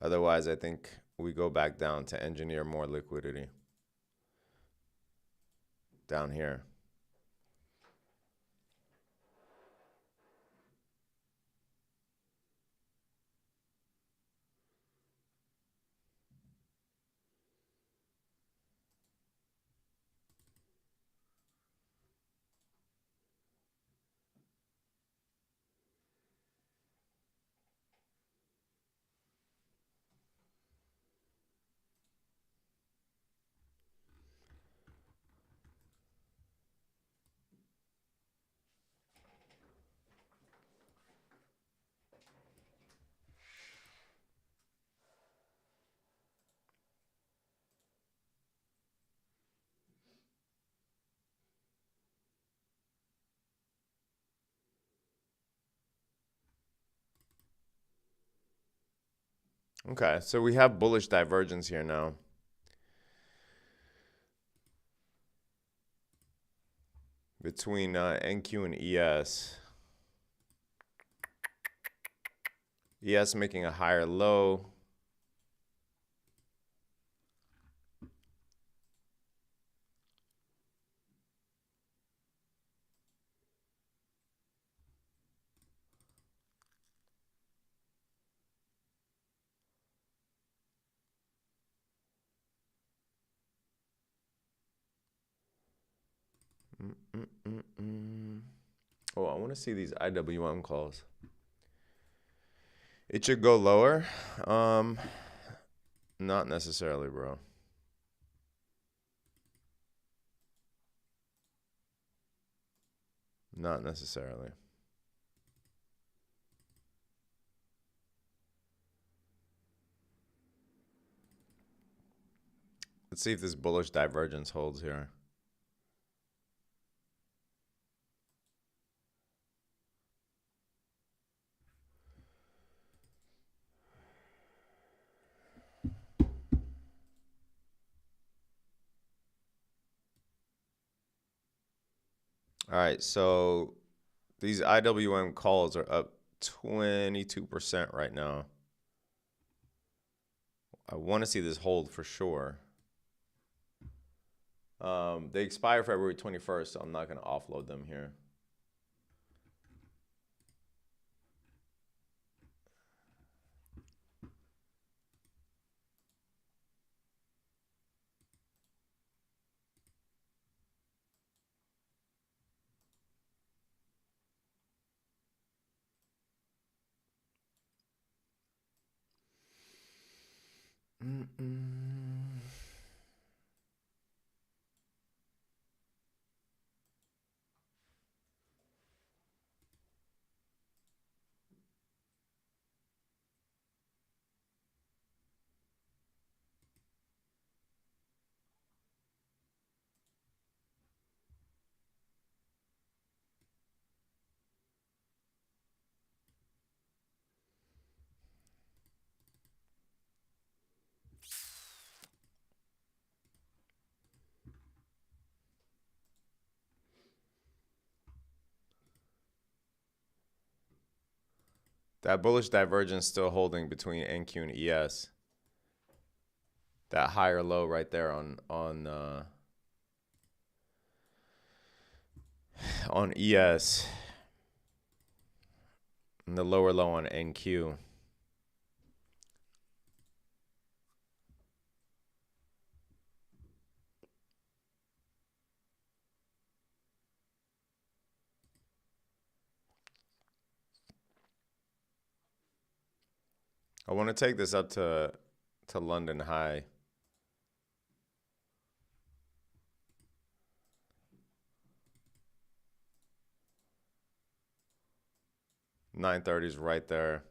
Otherwise, I think we go back down to engineer more liquidity down here. Okay, so we have bullish divergence here now. Between NQ and ES. ES making a higher low. Oh, I want to see these IWM calls. It should go lower. Not necessarily, bro. Not necessarily. Let's see if this bullish divergence holds here. All right, so these IWM calls are up 22% right now. I want to see this hold for sure. They expire February 21st, so I'm not going to offload them here. That bullish divergence still holding between NQ and ES. That higher low right there on ES. And the lower low on NQ. I want to take this up to to London high. $9.30 is right there.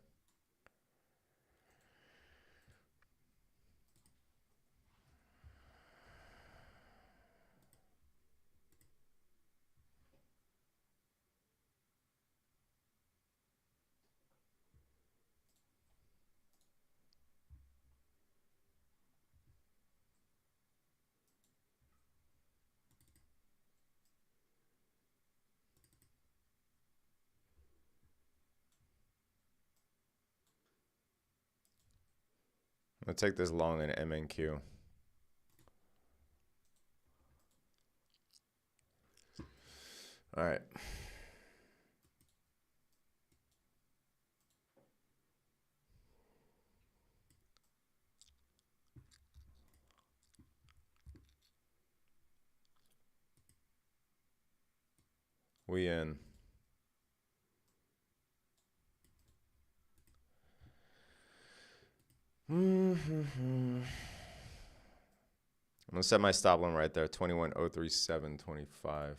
I'm going to take this long in MNQ. All right. We in. I'm going to set my stop line right there, 21.037.25.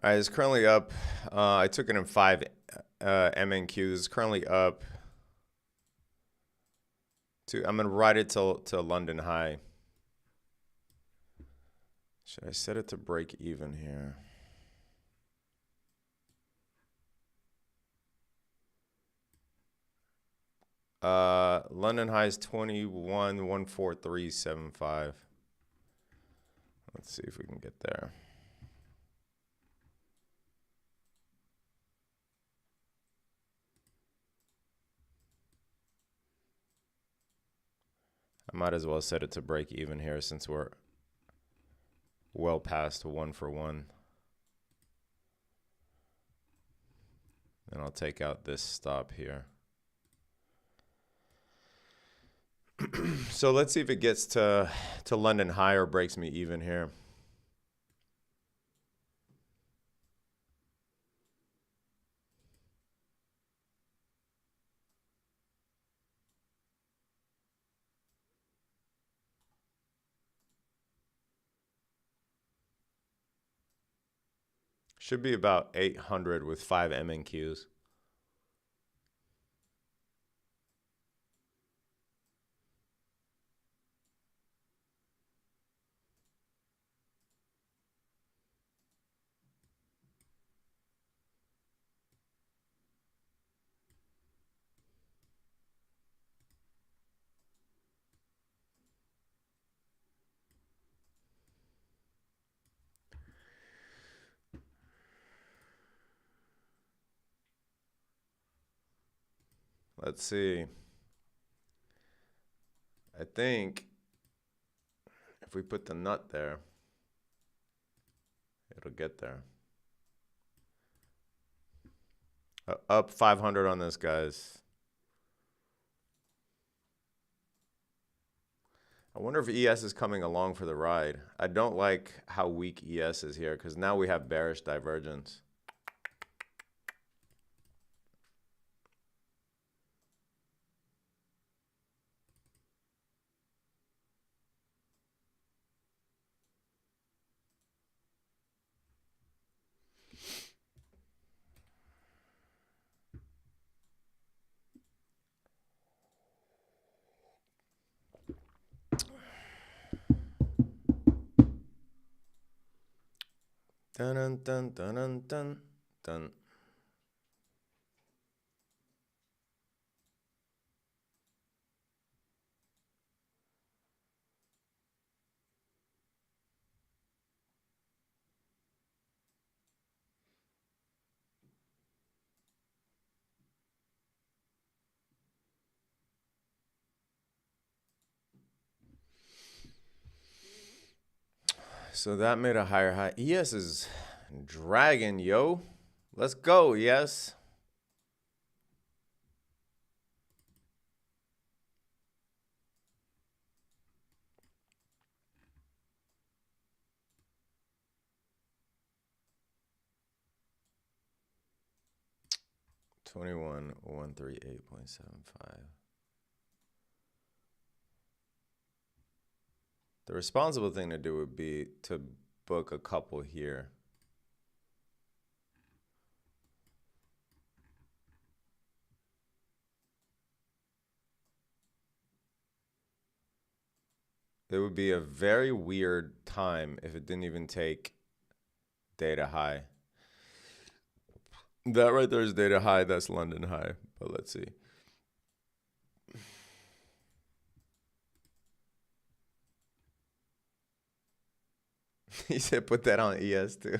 All right, it's currently up. I took it in 5 MNQs. It's currently up. I'm going to ride it to London high. Should I set it to break even here? London high is 21.14375. Let's see if we can get there. I might as well set it to break even here since we're well past 1 for 1. And I'll take out this stop here. So let's see if it gets to London high or breaks me even here. Should be about 800 with 5 MNQs. Let's see. I think if we put the nut there, it'll get there. Up 500 on this, guys. I wonder if ES is coming along for the ride. I don't like how weak ES is here because now we have bearish divergence. Dun dun dun dun dun dun. So that made a higher high. ES is dragging, yo. Let's go, ES. $21,138.75. The responsible thing to do would be to book a couple here. It would be a very weird time if it didn't even take data high. That right there is data high. That's London high. But let's see. He said put that on ES too.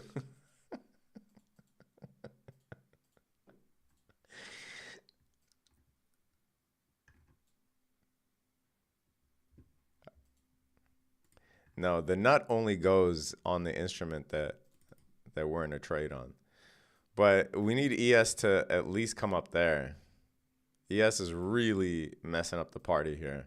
No, the nut only goes on the instrument that we're in a trade on. But we need ES to at least come up there. ES is really messing up the party here.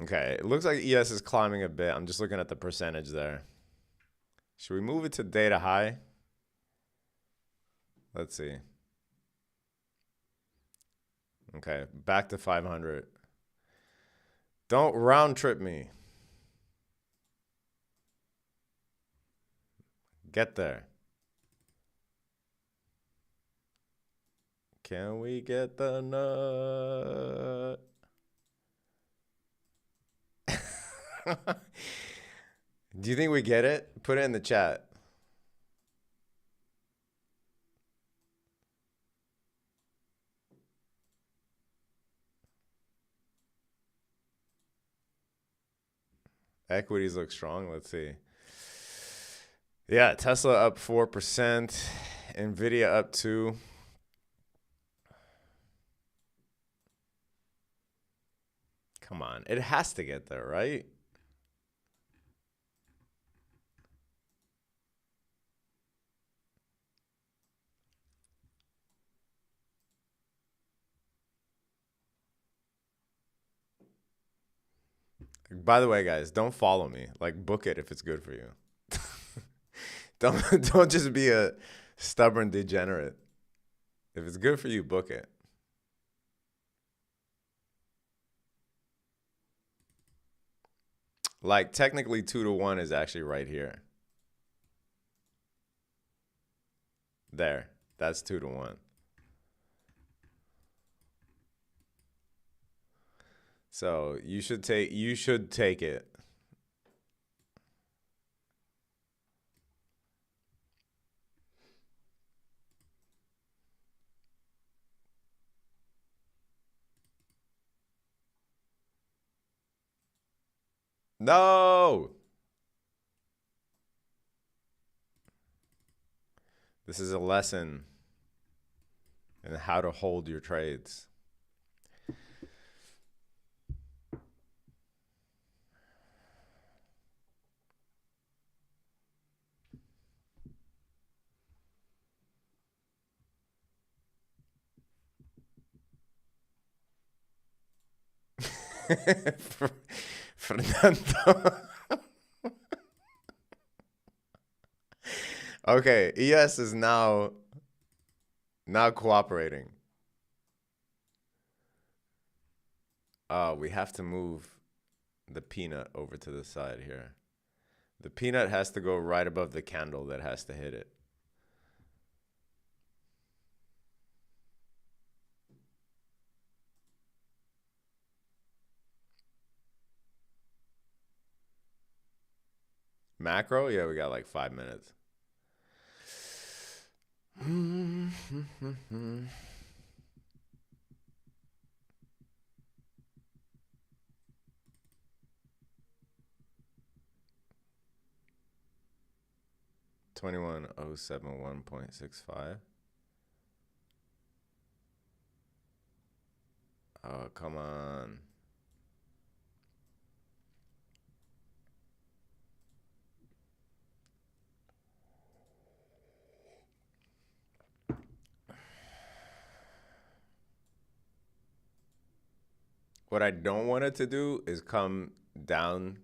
Okay, it looks like ES is climbing a bit. I'm just looking at the percentage there. Should we move it to data high? Let's see. Okay, back to 500. Don't round trip me. Get there. Can we get the nut? Do you think we get it? Put it in the chat. Equities look strong. Let's see. Yeah, Tesla up 4%. Nvidia up 2%. Come on. It has to get there, right? By the way, guys, don't follow me. Like, book it if it's good for you. Don't just be a stubborn degenerate. If it's good for you, book it. Like, technically 2-to-1 is actually right here. There. That's 2-to-1. So you should take it. No. This is a lesson in how to hold your trades. Fernando. Okay, ES is now cooperating. We have to move the peanut over to the side here. The peanut has to go right above the candle that has to hit it. Macro? Yeah, we got like 5 minutes. 21071.65. Oh, come on. What I don't want it to do is come down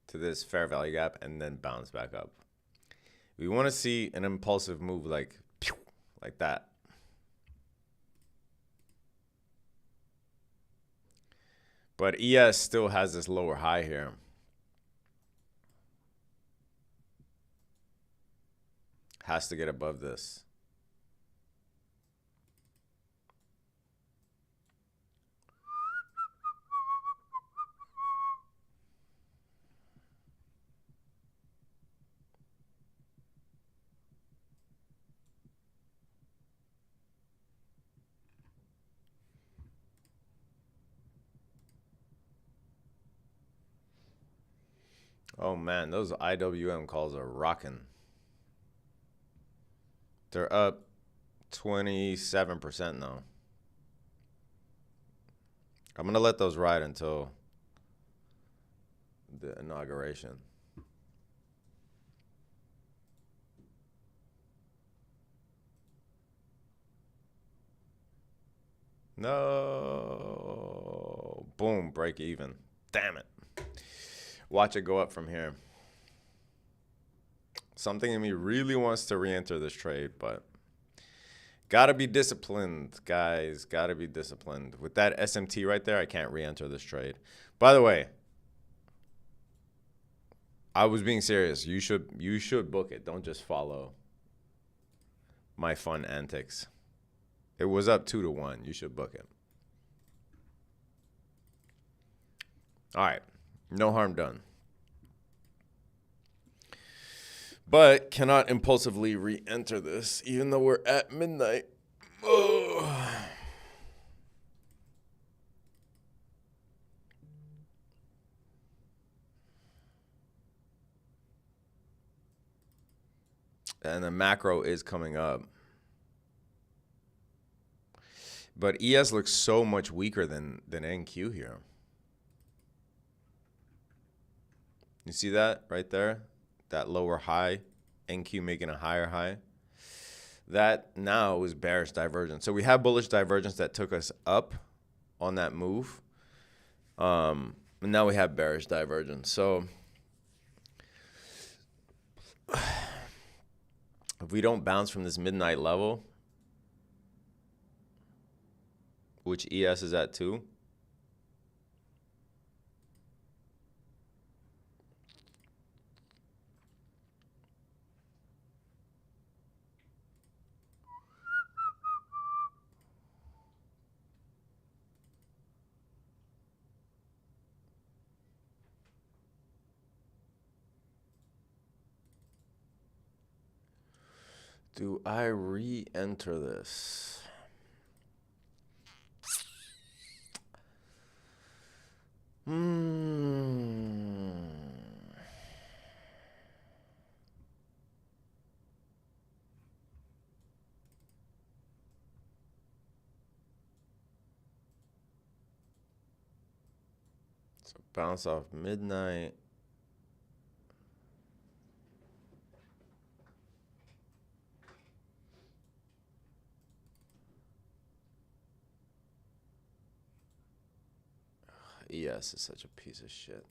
to this fair value gap and then bounce back up. We want to see an impulsive move like that. But ES still has this lower high here. Has to get above this. Oh man, those IWM calls are rocking. They're up 27% now. I'm going to let those ride until the inauguration. No. Boom, break even. Damn it. Watch it go up from here. Something in me really wants to re-enter this trade, but gotta be disciplined, guys. Gotta be disciplined. With that SMT right there, I can't re-enter this trade. By the way, I was being serious. You should book it. Don't just follow my fun antics. It was up 2-1. You should book it. All right. No harm done. But cannot impulsively re-enter this, even though we're at midnight. Oh. And the macro is coming up. But ES looks so much weaker than NQ here. You see that right there? That lower high, NQ making a higher high. That now is bearish divergence. So we have bullish divergence that took us up on that move. And now we have bearish divergence. So if we don't bounce from this midnight level, which ES is at 2, do I re-enter this? So bounce off midnight. ES is such a piece of shit.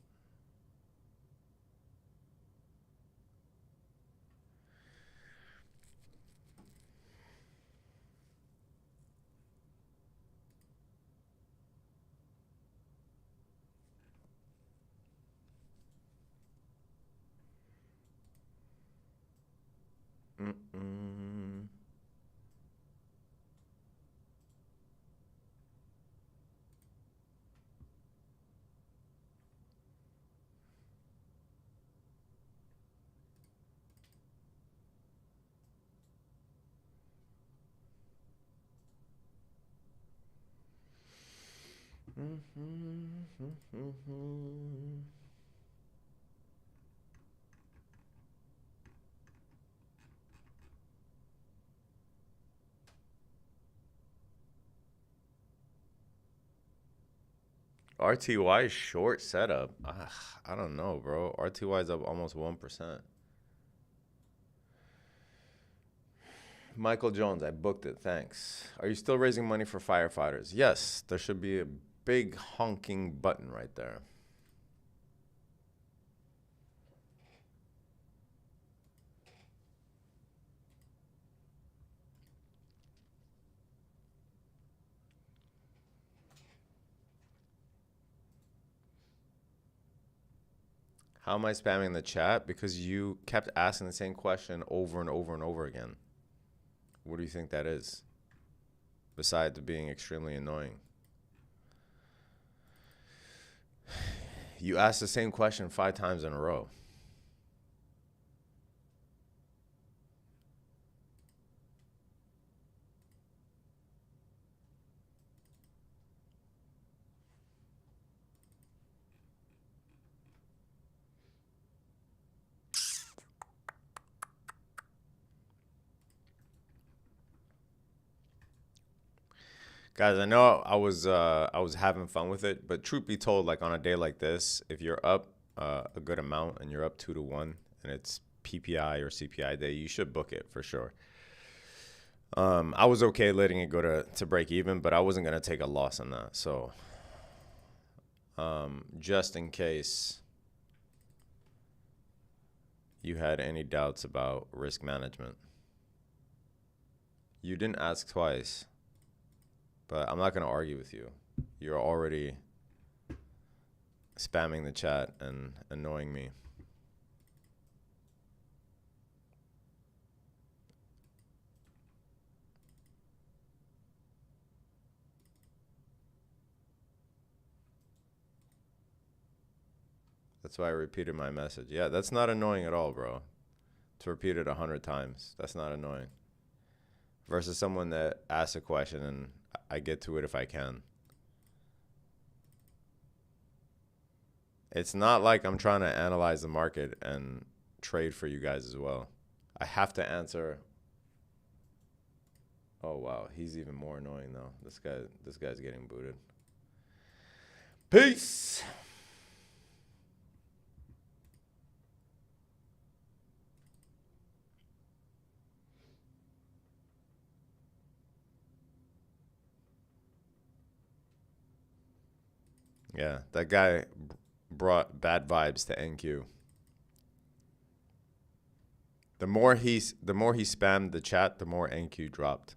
RTY short setup. I don't know, bro. RTY is up almost 1%. Michael Jones, I booked it. Thanks. Are you still raising money for firefighters? Yes. There should be a big honking button right there. How am I spamming the chat? Because you kept asking the same question over and over and over again. What do you think that is? Besides being extremely annoying. You asked the same question 5 times in a row. Guys, I know I was having fun with it, but truth be told, like on a day like this, if you're up a good amount and you're up 2 to 1 and it's PPI or CPI day, you should book it for sure. I was okay letting it go to break even, but I wasn't gonna take a loss on that. So just in case you had any doubts about risk management. You didn't ask twice. But I'm not going to argue with you. You're already spamming the chat and annoying me. That's why I repeated my message. Yeah, that's not annoying at all, bro. To repeat it 100 times, that's not annoying. Versus someone that asks a question and I get to it if I can. It's not like I'm trying to analyze the market and trade for you guys as well. I have to answer. Oh wow, he's even more annoying though. This guy's getting booted. Peace. Yeah, that guy brought bad vibes to NQ. The more he spammed the chat, the more NQ dropped.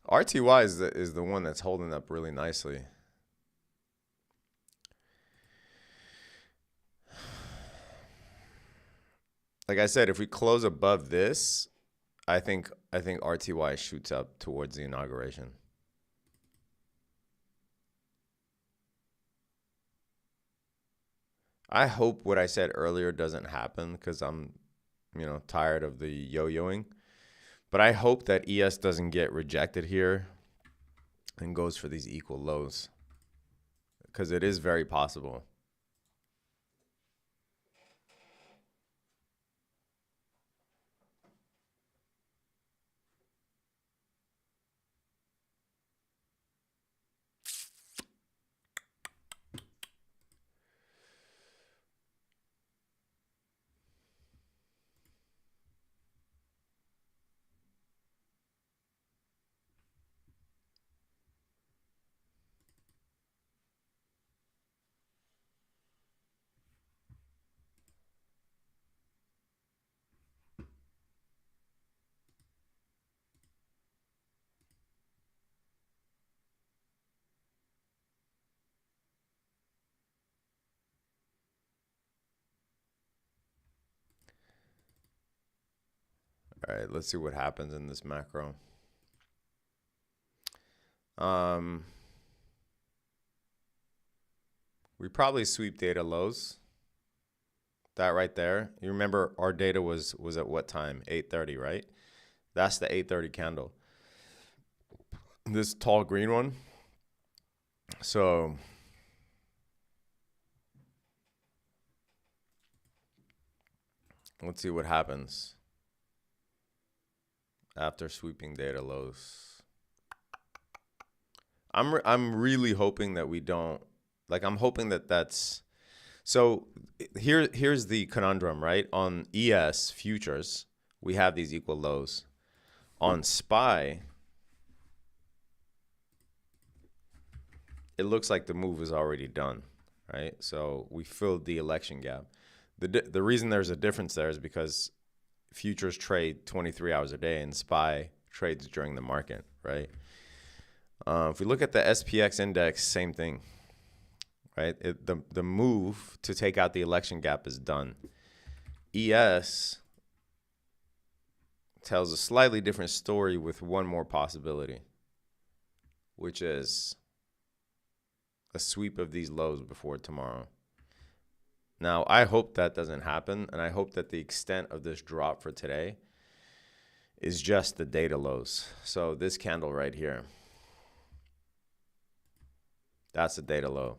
RTY is the one that's holding up really nicely. Like I said, if we close above this, I think RTY shoots up towards the inauguration. I hope what I said earlier doesn't happen because I'm, tired of the yo-yoing. But I hope that ES doesn't get rejected here and goes for these equal lows because it is very possible. All right, let's see what happens in this macro. We probably sweep data lows. That right there. You remember our data was at what time? 8:30, right? That's the 8:30 candle. this tall green one. So let's see what happens after sweeping data lows. I'm really hoping that we don't, like, I'm hoping that that's, so here's the conundrum, right? On ES futures, we have these equal lows. On SPY, it looks like the move is already done, right? So we filled the election gap. The reason there's a difference there is because futures trade 23 hours a day and SPY trades during the market, right? If we look at the SPX index, same thing, right? The move to take out the election gap is done. ES tells a slightly different story with one more possibility, which is a sweep of these lows before tomorrow. Now, I hope that doesn't happen, and I hope that the extent of this drop for today is just the data lows. So this candle right here, that's the data low,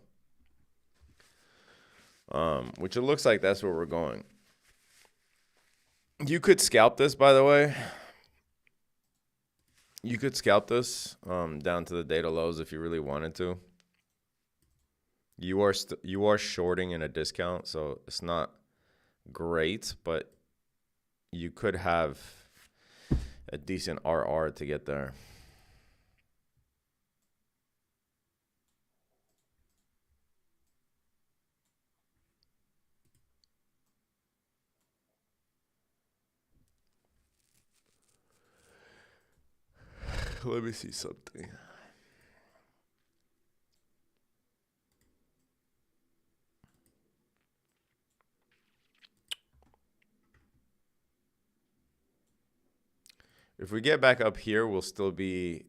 which it looks like that's where we're going. You could scalp this, by the way. You could scalp this down to the data lows if you really wanted to. You are shorting in a discount, so it's not great, but you could have a decent RR to get there. Let me see something. If we get back up here, we'll still be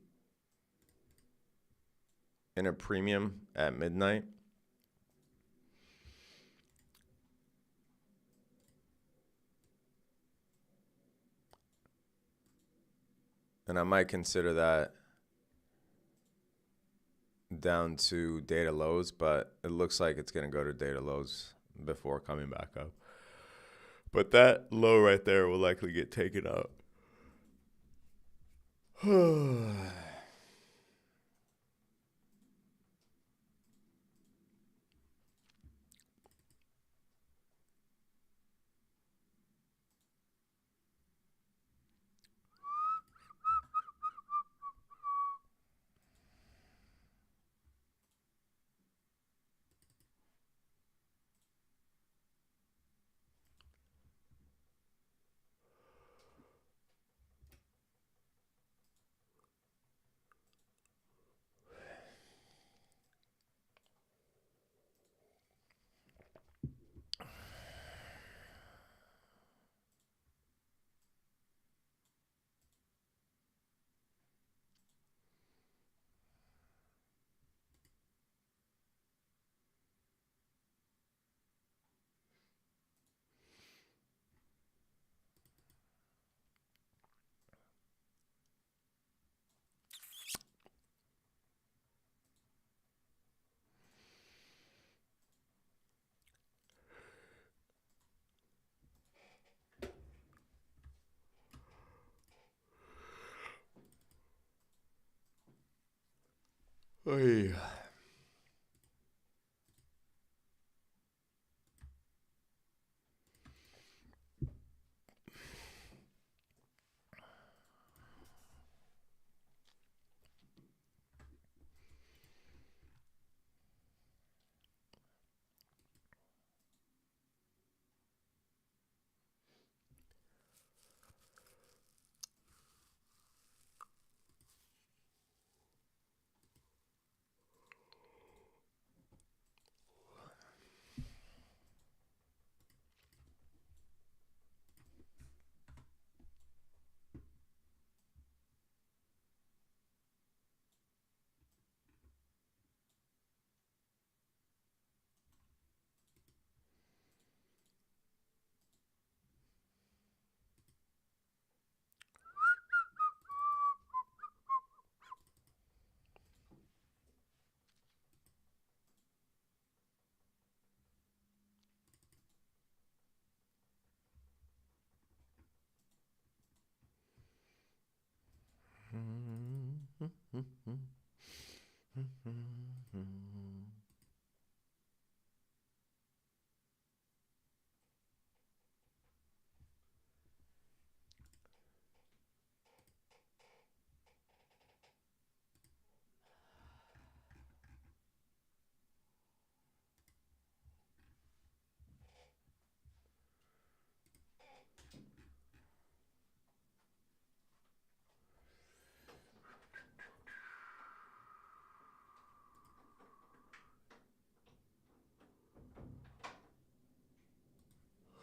in a premium at midnight. And I might consider that down to data lows, but it looks like it's going to go to data lows before coming back up. But that low right there will likely get taken out. Oy.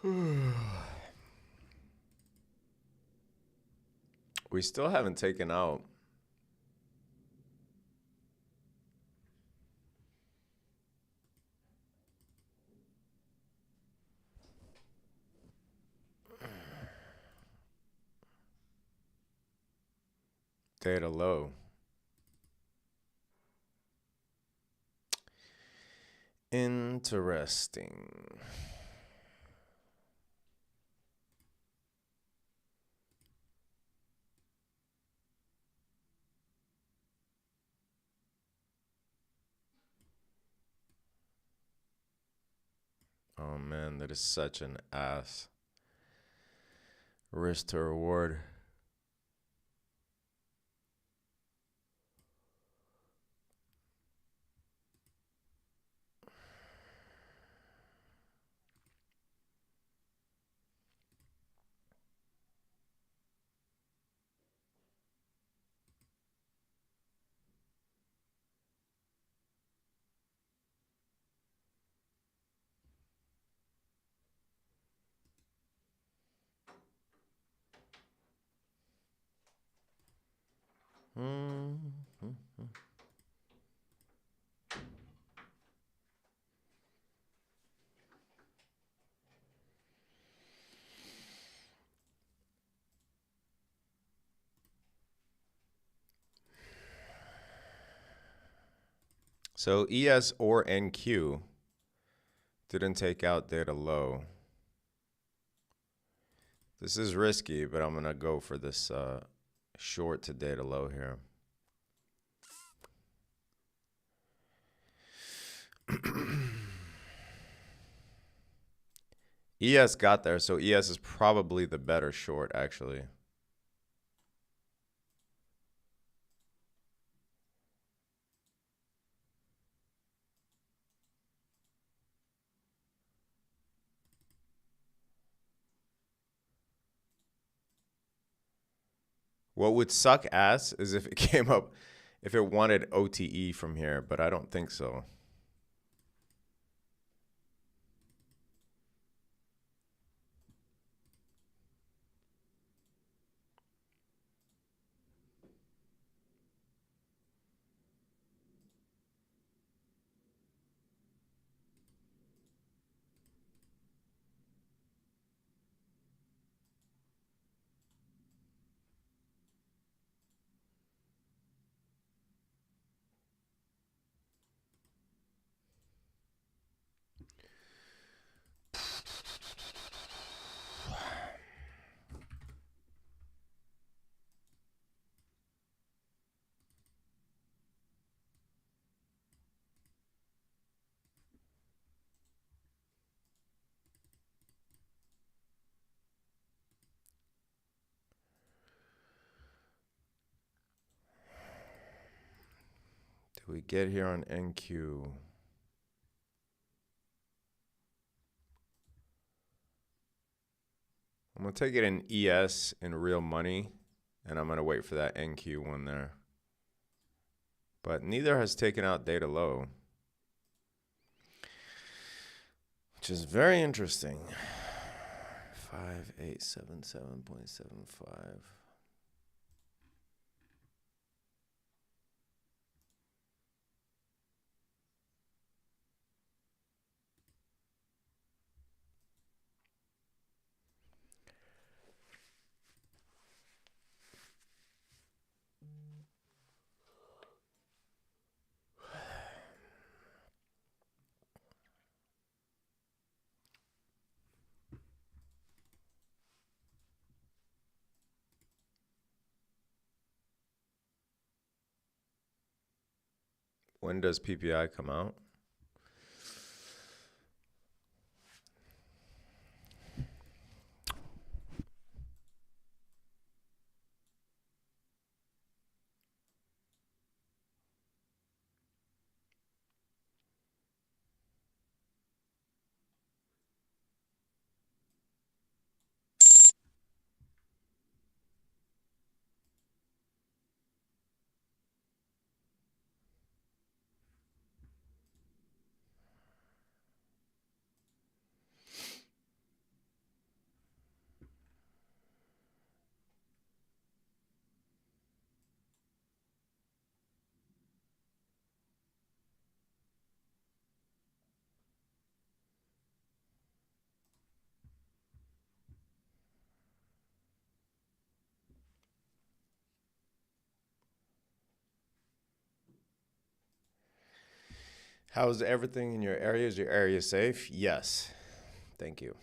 We still haven't taken out data low. Interesting. Oh man, that is such an ass. Risk to reward. So ES or NQ didn't take out data low. This is risky, but I'm going to go for this short to data low here. ES got there, so ES is probably the better short, actually. What would suck ass is if it came up, if it wanted OTE from here, but I don't think so. Do we get here on NQ? I'm going to take it in ES in real money, and I'm going to wait for that NQ one there. But neither has taken out data low, which is very interesting. 5877.75. When does PPI come out? How's everything in your area? Is your area safe? Yes. Thank you.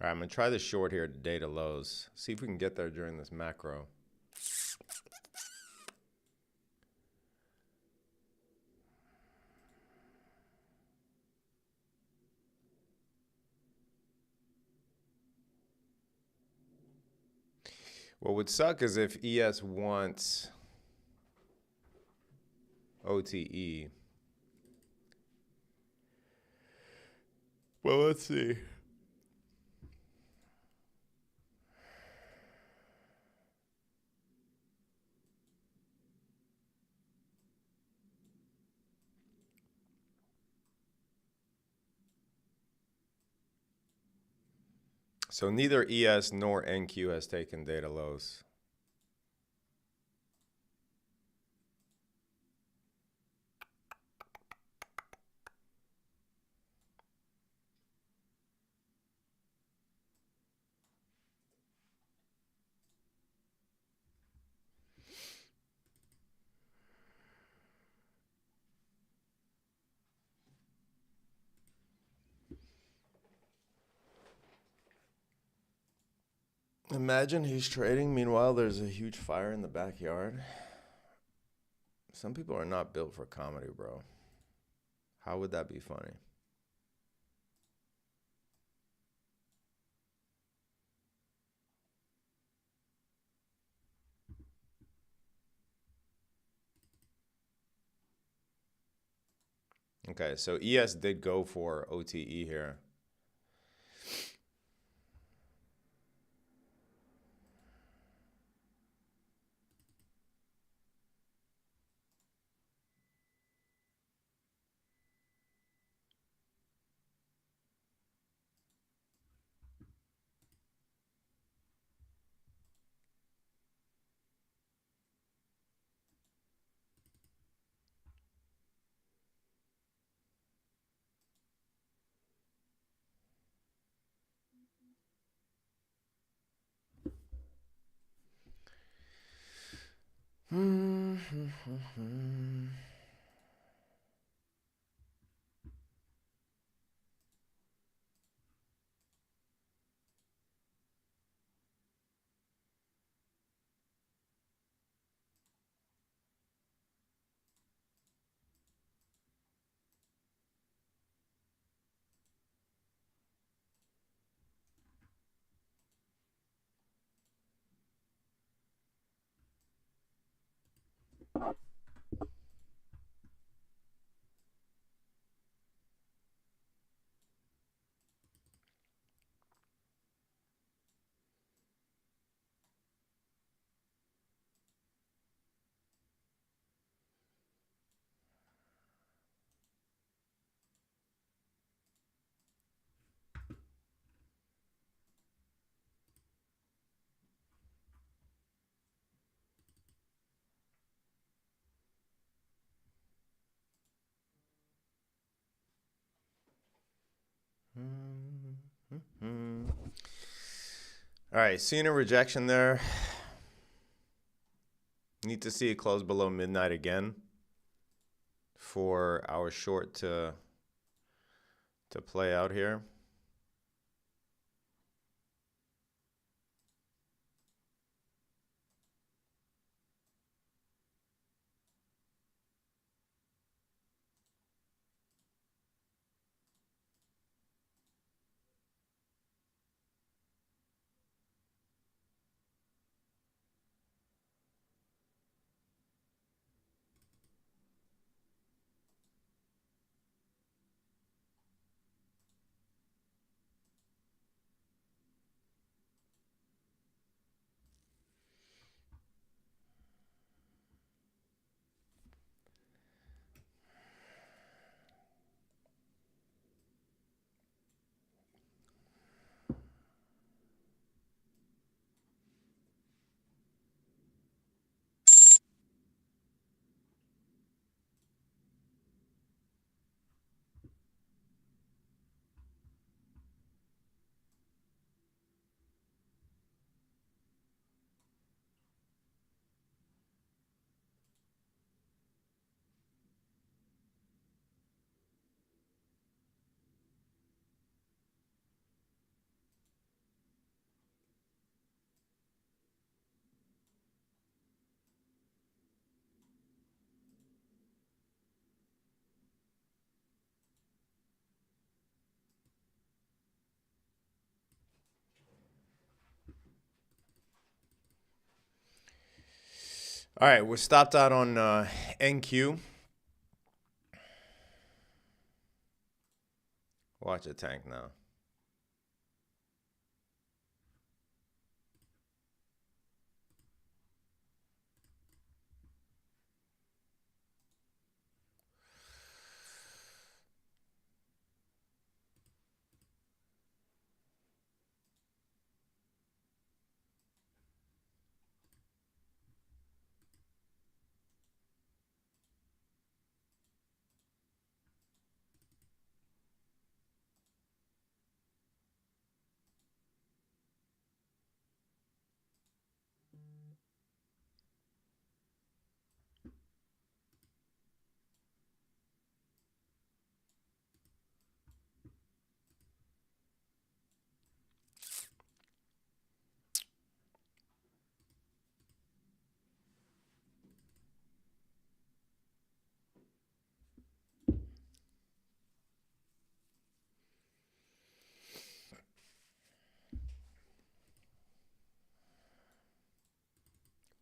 All right, I'm going to try the short here, data lows. See if we can get there during this macro. What would suck is if ES wants OTE. Well, let's see. So neither ES nor NQ has taken data lows. Imagine he's trading. Meanwhile, there's a huge fire in the backyard. Some people are not built for comedy, bro. How would that be funny? Okay, so ES did go for OTE here. All right, seeing a rejection there. Need to see it close below midnight again for our short to play out here. All right, we're stopped out on NQ. Watch it tank now.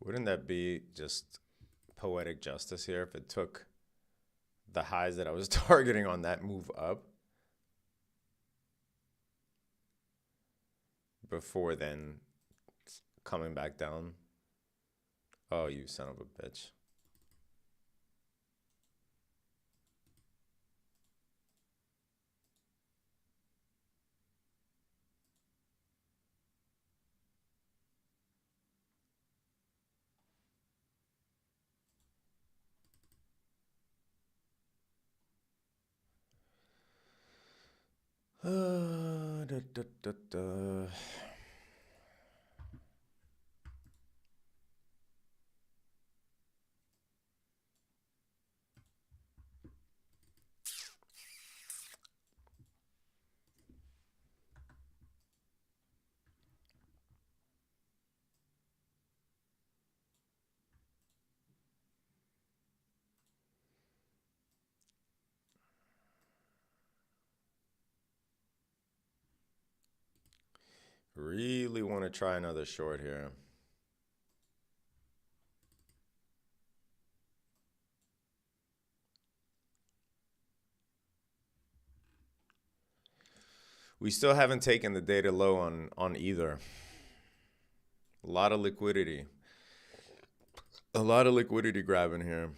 Wouldn't that be just poetic justice here if it took the highs that I was targeting on that move up before then coming back down? Oh, you son of a bitch. Da, da, da, da. Really want to try another short here. We still haven't taken the data low on either. A lot of liquidity. A lot of liquidity grabbing here.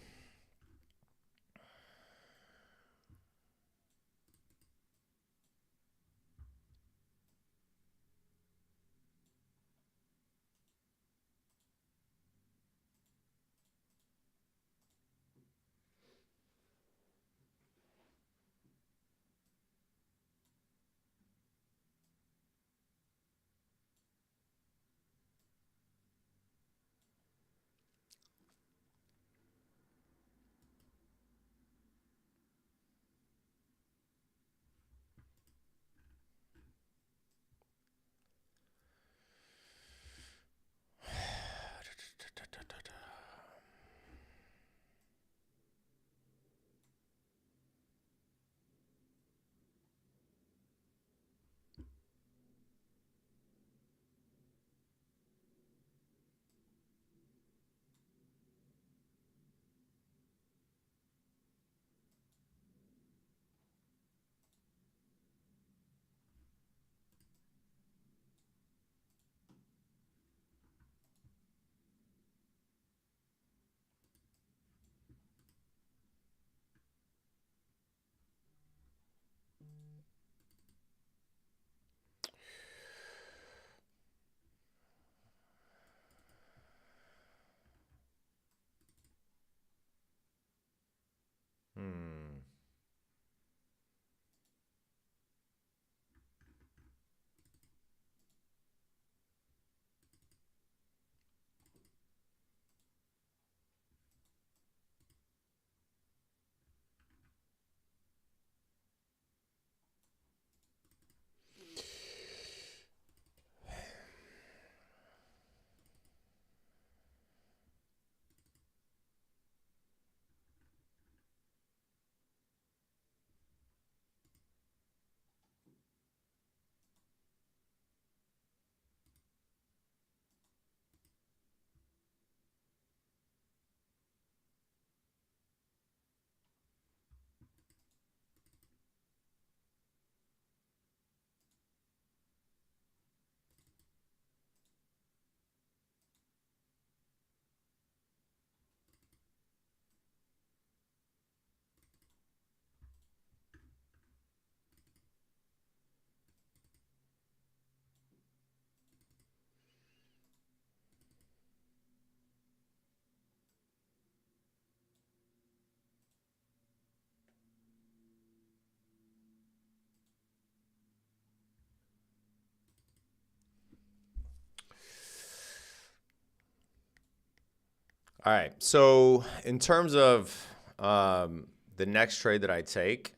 All right. So in terms of the next trade that I take,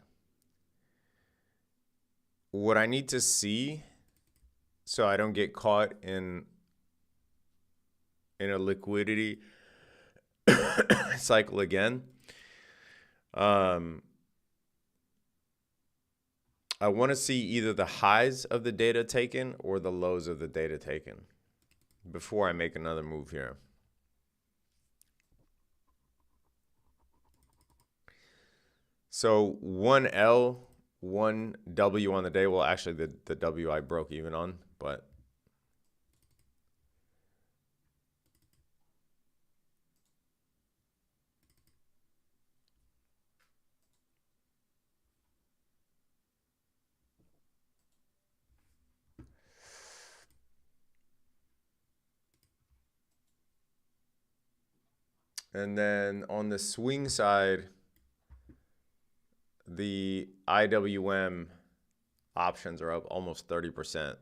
what I need to see so I don't get caught in a liquidity cycle again. I want to see either the highs of the data taken or the lows of the data taken before I make another move here. So 1L, 1W on the day. Well, actually, the W I broke even on, but and then on the swing side, the IWM options are up almost 30%.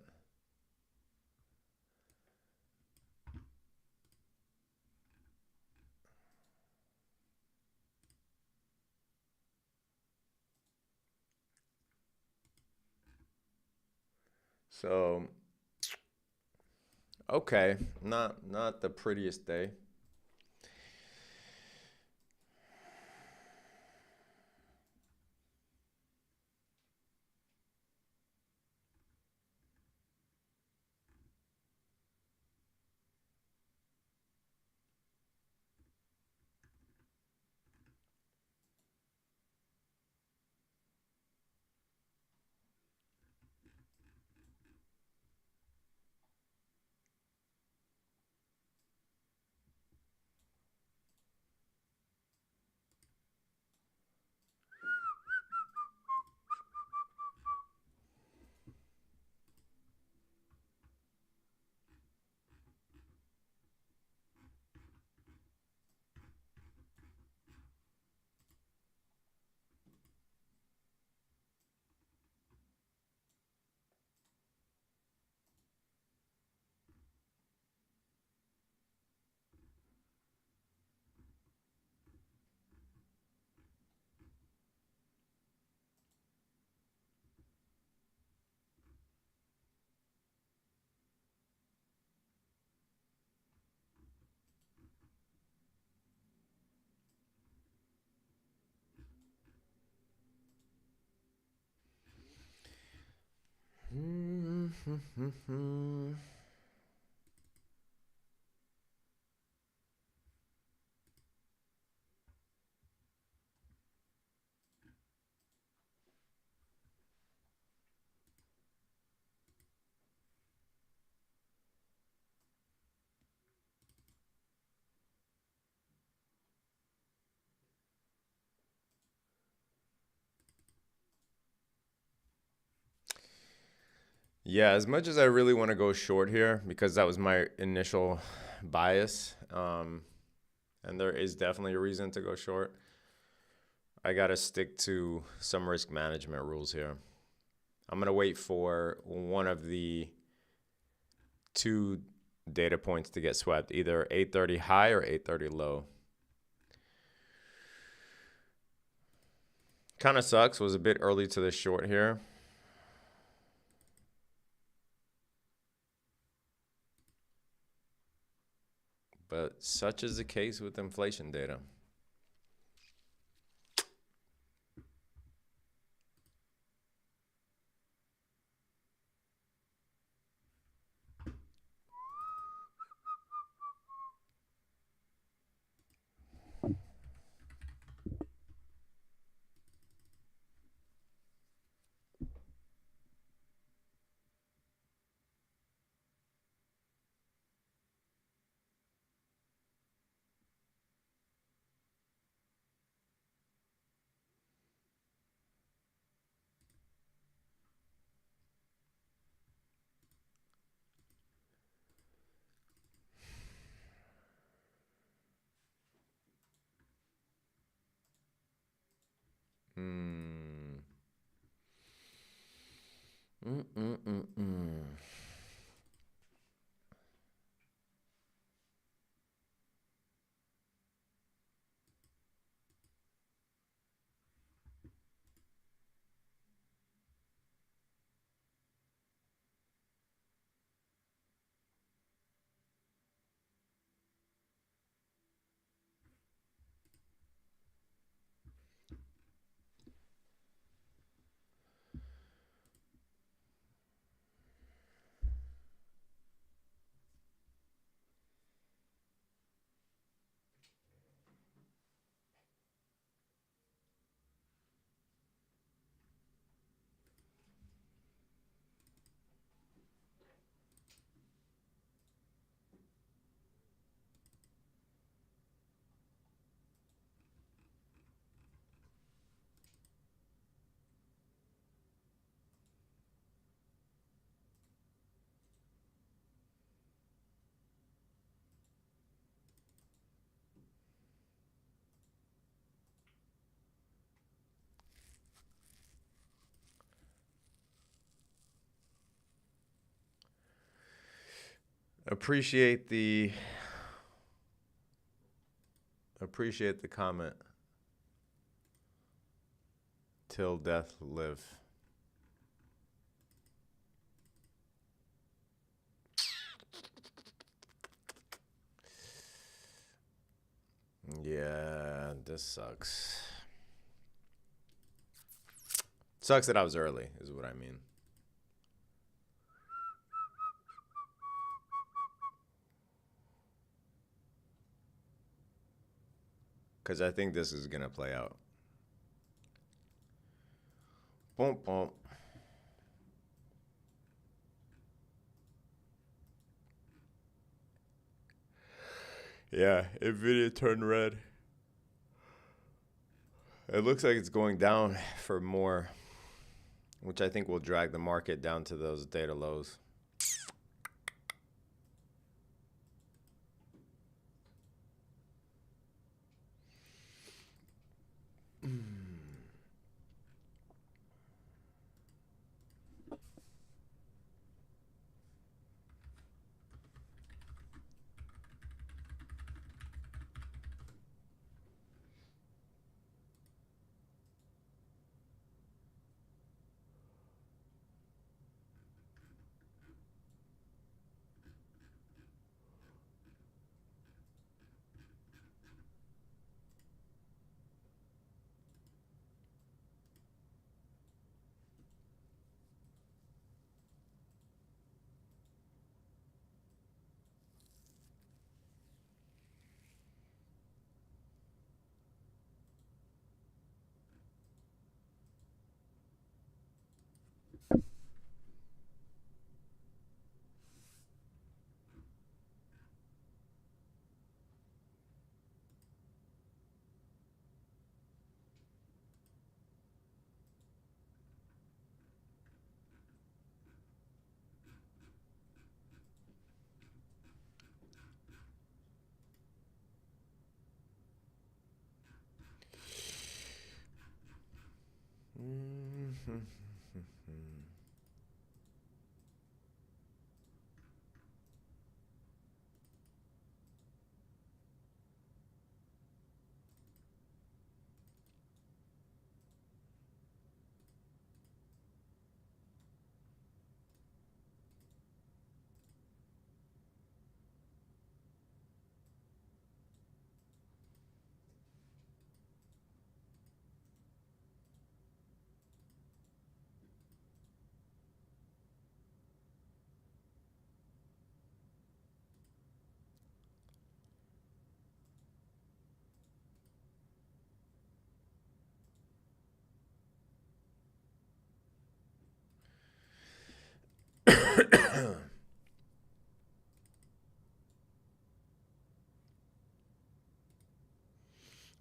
So, okay, not the prettiest day. Yeah, as much as I really want to go short here, because that was my initial bias, and there is definitely a reason to go short, I got to stick to some risk management rules here. I'm going to wait for one of the two data points to get swept, either 830 high or 830 low. Kind of sucks, was a bit early to the short here. But such is the case with inflation data. Appreciate the comment. Till death live. Yeah, this sucks. Sucks that I was early, is what I mean. Because I think this is going to play out. Boom, boom. Yeah, Nvidia turned red. It looks like it's going down for more, which I think will drag the market down to those data lows.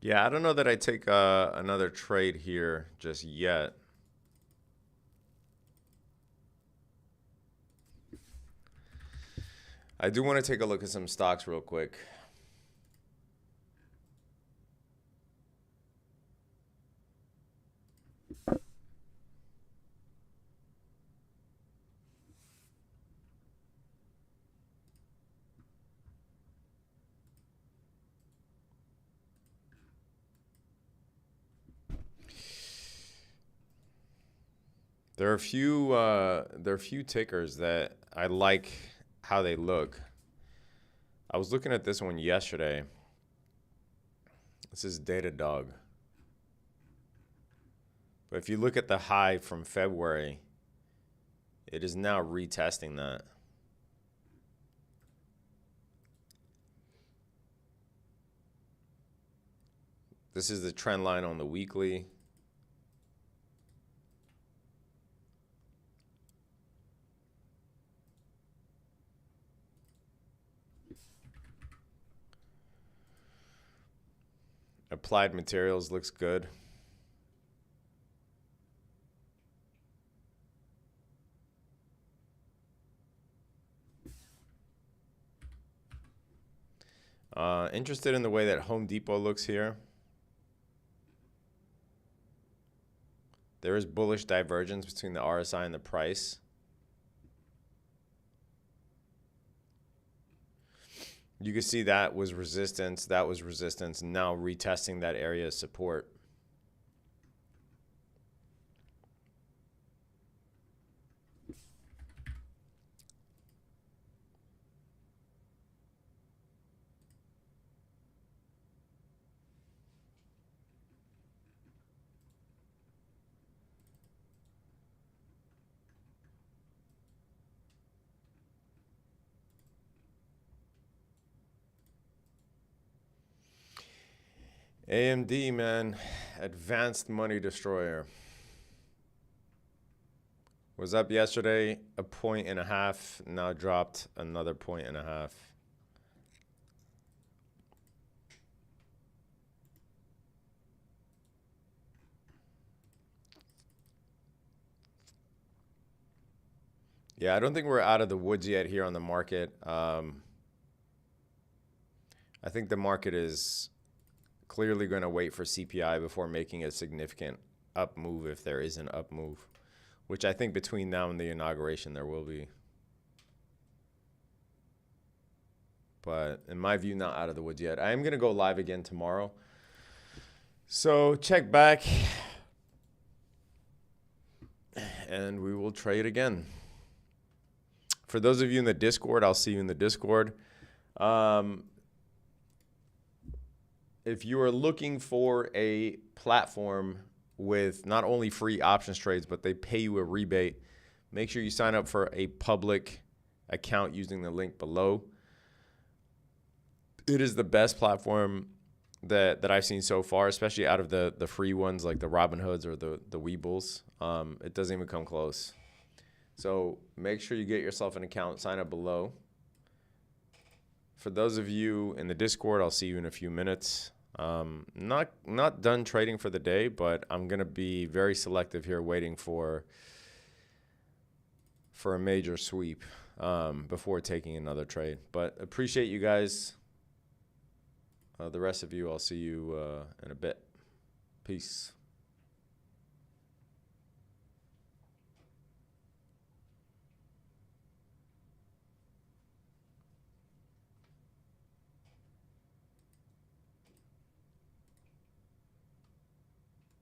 Yeah, I don't know that I take another trade here just yet. I do want to take a look at some stocks real quick. There are a few tickers that I like how they look. I was looking at this one yesterday. This is Datadog. But if you look at the high from February, it is now retesting that. This is the trend line on the weekly. Applied Materials looks good. Interested in the way that Home Depot looks here. There is bullish divergence between the RSI and the price. You can see that was resistance, now retesting that area of support. AMD, man, advanced money destroyer. Was up yesterday, 1.5 points, now dropped another 1.5 points. Yeah, I don't think we're out of the woods yet here on the market. I think the market is clearly going to wait for CPI before making a significant up move, if there is an up move, which I think between now and the inauguration there will be. But in my view, not out of the woods yet. I am going to go live again tomorrow. So check back and we will trade again. For those of you in the Discord, I'll see you in the Discord. If you are looking for a platform with not only free options trades, but they pay you a rebate, make sure you sign up for a public account using the link below. It is the best platform that I've seen so far, especially out of the free ones like the Robinhoods or the Weebles. It doesn't even come close. So make sure you get yourself an account, sign up below. For those of you in the Discord, I'll see you in a few minutes. Not done trading for the day, but I'm going to be very selective here, waiting for a major sweep before taking another trade. But appreciate you guys. The rest of you, I'll see you in a bit. Peace.